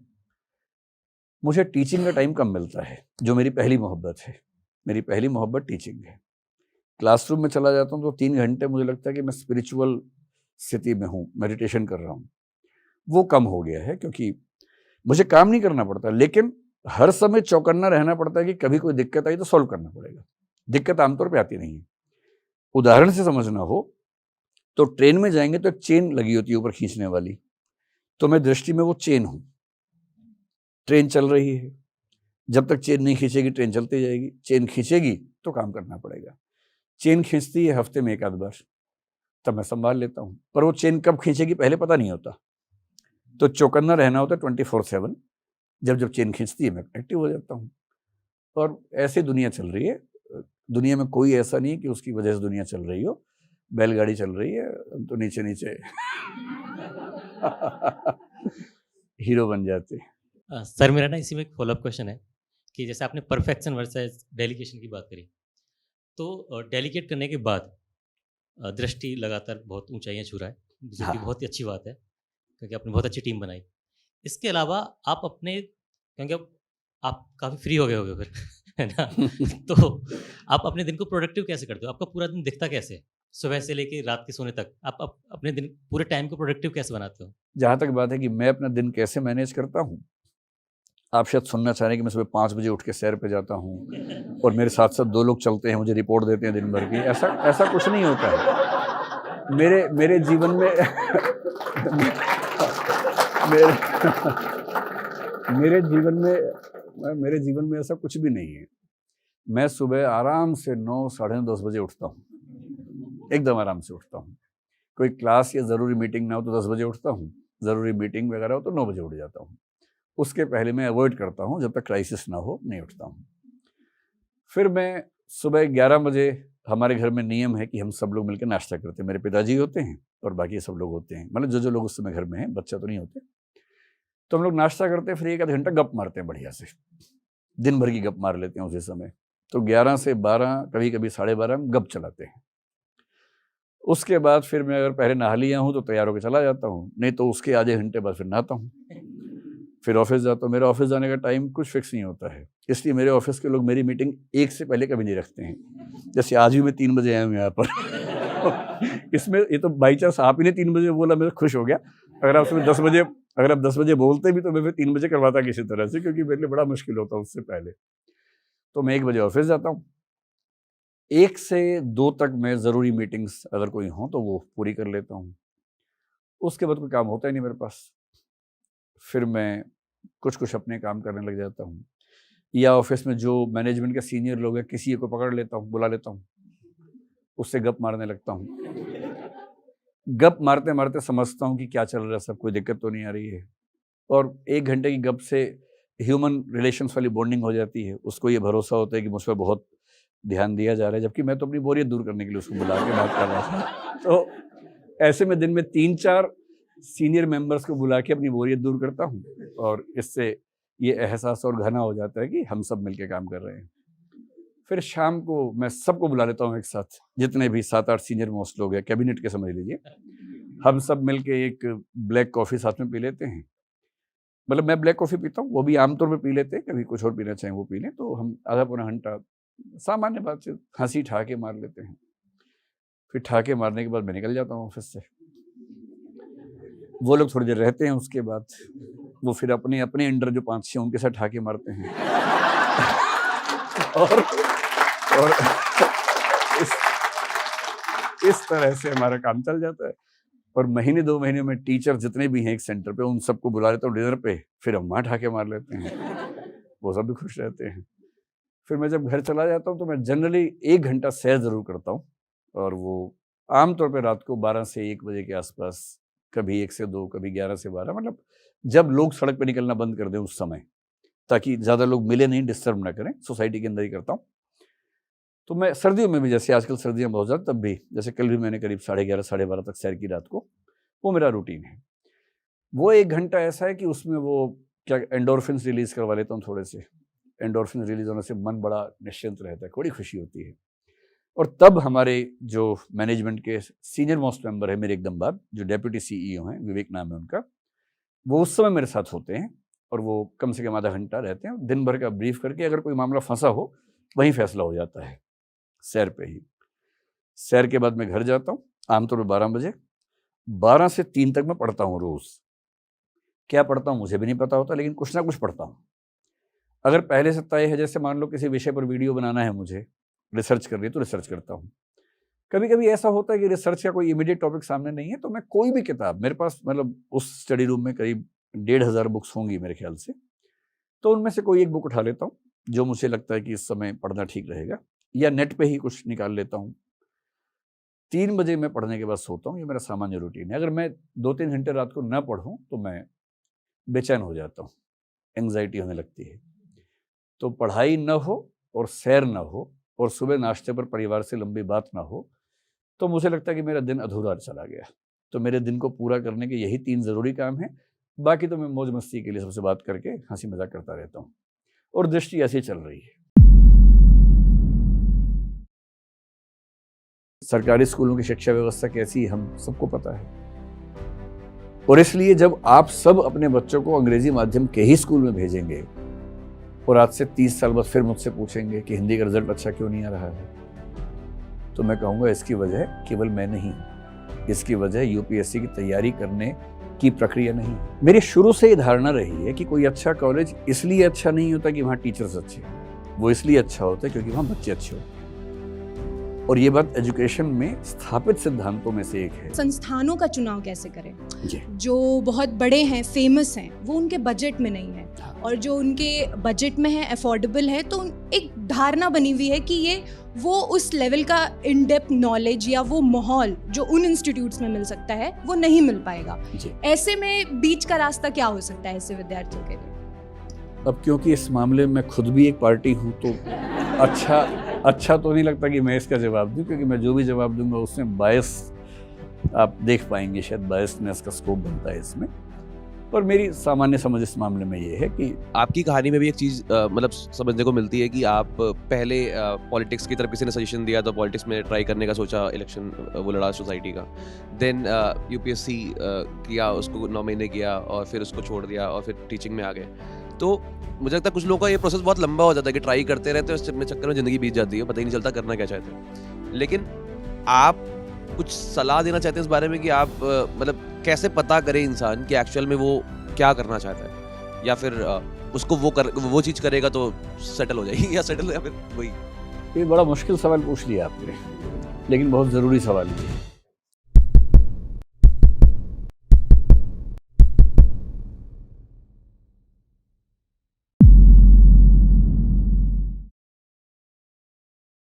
मुझे टीचिंग का टाइम कम मिलता है, जो मेरी पहली मोहब्बत है। मेरी पहली मोहब्बत टीचिंग है। क्लासरूम में चला जाता हूँ तो 3 घंटे मुझे लगता है कि मैं स्पिरिचुअल स्थिति में हूँ, मेडिटेशन कर रहा हूँ। वो कम हो गया है क्योंकि मुझे काम नहीं करना पड़ता, लेकिन हर समय चौकन्ना रहना पड़ता है कि कभी कोई दिक्कत आई तो सॉल्व करना पड़ेगा। दिक्कत आमतौर पे आती नहीं है। उदाहरण से समझना हो तो ट्रेन में जाएंगे तो एक चेन लगी होती है ऊपर खींचने वाली, तो मैं दृष्टि में वो चेन हूँ। ट्रेन चल रही है, जब तक चेन नहीं खींचेगी ट्रेन चलती जाएगी। चेन खींचेगी तो काम करना पड़ेगा। चेन खींचती है हफ्ते में एक आध बार, तब मैं संभाल लेता हूँ, पर वो चेन कब खींचेगी पहले पता नहीं होता। तो चौकन्ना रहना होता है 24/7। जब चेन खींचती है मैं एक्टिव हो जाता हूँ। और ऐसे दुनिया चल रही है। दुनिया में कोई ऐसा नहीं कि उसकी वजह से दुनिया चल रही हो। बैलगाड़ी चल रही है तो नीचे नीचे हीरो बन जाते हैं। सर मेरा ना इसी में एक फॉलोअप क्वेश्चन है कि जैसे आपने परफेक्शन वर्सेस डेलीगेशन की बात करी, तो डेलीगेट करने के बाद दृष्टि लगातार बहुत ऊंचाइयां छू रहा है, जो कि बहुत ही अच्छी बात है क्योंकि आपने बहुत अच्छी टीम बनाई। इसके अलावा आप अपने, क्योंकि आप काफ़ी फ्री हो गए होगे फिर है ना, तो आप अपने दिन को प्रोडक्टिव कैसे करते हो? आपका पूरा दिन दिखता कैसे है? सुबह से लेके रात के सोने तक आप अपने दिन पूरे टाइम को प्रोडक्टिव कैसे बनाते हो? जहाँ तक बात है कि मैं अपना दिन कैसे मैनेज करता हूँ, आप शायद सुनना चाह रहे हैं कि मैं सुबह 5 बजे उठ के सैर पे जाता हूँ और मेरे साथ साथ 2 लोग चलते हैं, मुझे रिपोर्ट देते हैं दिन भर की। ऐसा कुछ नहीं होता है मेरे जीवन में। मेरे जीवन में ऐसा कुछ भी नहीं है। मैं सुबह आराम से 9, साढ़े 9, 10 बजे उठता हूँ, एकदम आराम से उठता हूँ। कोई क्लास या ज़रूरी मीटिंग ना हो तो 10 बजे उठता हूँ, ज़रूरी मीटिंग वगैरह हो तो 9 बजे उठ जाता हूँ। उसके पहले मैं अवॉइड करता हूँ, जब तक क्राइसिस ना हो नहीं उठता हूँ। फिर मैं सुबह 11 बजे हमारे घर में नियम है कि हम सब लोग मिलकर नाश्ता करते हैं। मेरे पिताजी होते हैं और बाकी सब लोग होते हैं, मतलब जो लोग उस समय घर में हैं, बच्चा तो नहीं होते। तो हम लोग नाश्ता करते हैं, फिर 1 आध घंटा गप मारते हैं बढ़िया से, दिन भर की गप मार लेते हैं उसी समय। तो 11 से 12, कभी कभी 12:30 हम गप चलाते हैं। उसके बाद फिर मैं अगर पहले नहा लिया हूँ तो तैयार होकर चला जाता हूँ, नहीं तो उसके आधे घंटे बाद फिर नहाता हूँ, फिर ऑफिस जाता हूँ। मेरा ऑफिस जाने का टाइम कुछ फिक्स नहीं होता है, इसलिए मेरे ऑफिस के लोग मेरी मीटिंग 1 से पहले कभी नहीं रखते हैं। जैसे आज भी मैं 3 बजे आया हूँ यहाँ पर इसमें ये तो बाई चांस आप ही ने 3 बजे बोला, मैं खुश हो गया। अगर आप 10 बजे बोलते भी तो मैं फिर 3 बजे करवाता किसी तरह से, क्योंकि मेरे लिए बड़ा मुश्किल होता उससे पहले। तो मैं 1 बजे ऑफिस जाता हूँ, 1 से 2 तक मैं ज़रूरी मीटिंग्स अगर कोई हो तो वो पूरी कर लेता हूँ। उसके बाद कोई काम होता ही नहीं मेरे पास, फिर मैं कुछ अपने काम करने लग जाता हूँ, या ऑफिस में जो मैनेजमेंट के सीनियर लोग हैं किसी को पकड़ लेता हूँ, बुला लेता हूँ, उससे गप मारने लगता हूँ। गप मारते मारते समझता हूँ कि क्या चल रहा है, सब कोई दिक्कत तो नहीं आ रही है, और 1 घंटे की गप से ह्यूमन रिलेशंस वाली बॉन्डिंग हो जाती है। उसको ये भरोसा होता है कि मुझ पर बहुत ध्यान दिया जा रहा है, जबकि मैं तो अपनी बोरियत दूर करने के लिए उसको बुला के बात कर रहा था। तो ऐसे में दिन में 3-4 सीनियर मेंबर्स को बुला के अपनी बोरियत दूर करता हूँ, और इससे ये एहसास और घना हो जाता है कि हम सब मिलके काम कर रहे हैं। फिर शाम को मैं सबको बुला लेता हूँ एक साथ, जितने भी 7-8 सीनियर मोस्ट लोग हैं, कैबिनेट के समझ लीजिए, हम सब मिलके एक ब्लैक कॉफ़ी साथ में पी लेते हैं। मतलब मैं ब्लैक कॉफ़ी पीता हूँ, वो भी आमतौर पे पी लेते हैं, कभी कुछ और पीना चाहें वो पी लें। तो हम आधा पौना घंटा सामान्य बात से हंसी ठहाके मार लेते हैं। फिर ठहाके मारने के बाद मैं निकल जाता हूँ ऑफिस से। वो लोग थोड़ी देर रहते हैं, उसके बाद वो फिर अपने अंडर जो 5-6 उनके साथ ठहाके मारते हैं और इस तरह से हमारा काम चल जाता है। और महीने 2 महीने में टीचर जितने भी हैं एक सेंटर पे, उन सबको बुला लेता हूँ डिनर पे, फिर हम वहाँ ठहाके मार लेते हैं, वो सब भी खुश रहते हैं। फिर मैं जब घर चला जाता हूँ तो मैं जनरली 1 घंटा सैर ज़रूर करता हूँ, और वो आमतौर पे रात को 12 से 1 बजे के आसपास, कभी 1 से 2, कभी 11 से 12, मतलब जब लोग सड़क पे निकलना बंद कर दें उस समय, ताकि ज़्यादा लोग मिले नहीं, डिस्टर्ब ना करें, सोसाइटी के अंदर ही करता हूँ। तो मैं सर्दियों में भी, जैसे आजकल सर्दियाँ बहुत ज़्यादा, तब भी, जैसे कल भी मैंने करीब 11:30 साढ़े 12 तक सैर की रात को, वो मेरा रूटीन है। वो 1 घंटा ऐसा है कि उसमें वो क्या एंडोर्फिन्स रिलीज़ करवा लेता हूँ थोड़े से। एंडोर्फिन रिलीज होने से मन बड़ा निश्चिंत रहता है, बड़ी खुशी होती है। और तब हमारे जो मैनेजमेंट के सीनियर मोस्ट मेंबर है मेरे एकदम बाद, जो डेप्यूटी CEO हैं, विवेक नाम है उनका, वो उस समय मेरे साथ होते हैं, और वो कम से कम आधा घंटा रहते हैं, दिन भर का ब्रीफ करके अगर कोई मामला फंसा हो वहीं फैसला हो जाता है, सैर पे ही। सैर के बाद मैं घर जाता हूँ, आमतौर पर 12 बजे। 12 से 3 तक मैं पढ़ता हूँ रोज़। क्या पढ़ता हूँ मुझे भी नहीं पता होता, लेकिन कुछ ना कुछ पढ़ता हूँ। अगर पहले से तय है, जैसे मान लो किसी विषय पर वीडियो बनाना है मुझे, रिसर्च करनी है तो रिसर्च करता हूँ। कभी कभी ऐसा होता है कि रिसर्च का कोई इमीडिएट टॉपिक सामने नहीं है, तो मैं कोई भी किताब, मेरे पास मतलब उस स्टडी रूम में करीब 1,500 बुक्स होंगी मेरे ख्याल से, तो उनमें से कोई एक बुक उठा लेता हूँ जो मुझे लगता है कि इस समय पढ़ना ठीक रहेगा, या नेट पे ही कुछ निकाल लेता हूँ। 3 बजे मैं पढ़ने के बाद सोता हूँ, ये मेरा सामान्य रूटीन है। अगर मैं 2-3 घंटे रात को ना पढ़ूँ तो मैं बेचैन हो जाता हूँ, एंग्जाइटी होने लगती है। तो पढ़ाई न हो और सैर न हो और सुबह नाश्ते पर परिवार से लंबी बात ना हो, तो मुझे लगता है कि मेरा दिन अधूरा चला गया। तो मेरे दिन को पूरा करने के यही 3 ज़रूरी काम हैं। बाकी तो मैं मौज मस्ती के लिए सबसे बात करके हंसी मजाक करता रहता हूँ, और दृष्टि ऐसी चल रही है। सरकारी स्कूलों की शिक्षा व्यवस्था कैसी है हम सबको पता है, और इसलिए जब आप सब अपने बच्चों को अंग्रेजी माध्यम के ही स्कूल में भेजेंगे और आज से 30 साल बाद फिर मुझसे पूछेंगे कि हिंदी का रिजल्ट अच्छा क्यों नहीं आ रहा है, तो मैं कहूँगा इसकी वजह केवल मैं नहीं, इसकी वजह UPSC की तैयारी करने की प्रक्रिया नहीं। मेरी शुरू से ये धारणा रही है कि कोई अच्छा कॉलेज इसलिए अच्छा नहीं होता कि वहाँ टीचर्स अच्छे हैं, वो इसलिए अच्छा होता है क्योंकि वहाँ बच्चे अच्छे होते हैं। और ये बात एजुकेशन में स्थापित सिद्धांतों में से एक है। संस्थानों का चुनाव कैसे करें? जो बहुत बड़े हैं, फेमस हैं, वो उनके बजट में नहीं है, और जो उनके बजट में है, अफोर्डेबल है, तो एक धारणा बनी हुई है कि ये वो उस लेवल का इन डेप्थ नॉलेज या वो माहौल जो उन इंस्टीट्यूट्स में मिल सकता है वो नहीं मिल पाएगा। ऐसे में बीच का रास्ता क्या हो सकता है ऐसे विद्यार्थियों के लिए? अब क्योंकि इस मामले में खुद भी एक पार्टी हूँ, तो अच्छा अच्छा तो नहीं लगता कि मैं इसका जवाब दूं, क्योंकि मैं जो भी जवाब दूंगा उसमें बायस आप देख पाएंगे, शायद बायसनेस का स्कोप बनता है इसमें। पर मेरी सामान्य समझ इस मामले में ये है कि आपकी कहानी में भी एक चीज़ मतलब समझने को मिलती है कि आप पहले पॉलिटिक्स की तरफ किसी ने सजेशन दिया तो पॉलिटिक्स में ट्राई करने का सोचा, इलेक्शन वो लड़ा सोसाइटी का, देन यूपीएससी किया, उसको 9 महीने किया और फिर उसको छोड़ दिया और फिर टीचिंग में आ गए। तो मुझे लगता है कुछ लोगों का ये प्रोसेस बहुत लंबा हो जाता है कि ट्राई करते रहते हैं, उस चक्कर में ज़िंदगी बीत जाती है, पता ही नहीं चलता करना क्या चाहते हैं। लेकिन आप कुछ सलाह देना चाहते हैं इस बारे में कि आप मतलब कैसे पता करे इंसान कि एक्चुअल में वो क्या करना चाहता है, या फिर उसको वो चीज़ करेगा तो सेटल हो जाएगी, या सेटल या फिर वही। ये बड़ा मुश्किल सवाल पूछ लिया आपने, लेकिन बहुत ज़रूरी सवाल भी है।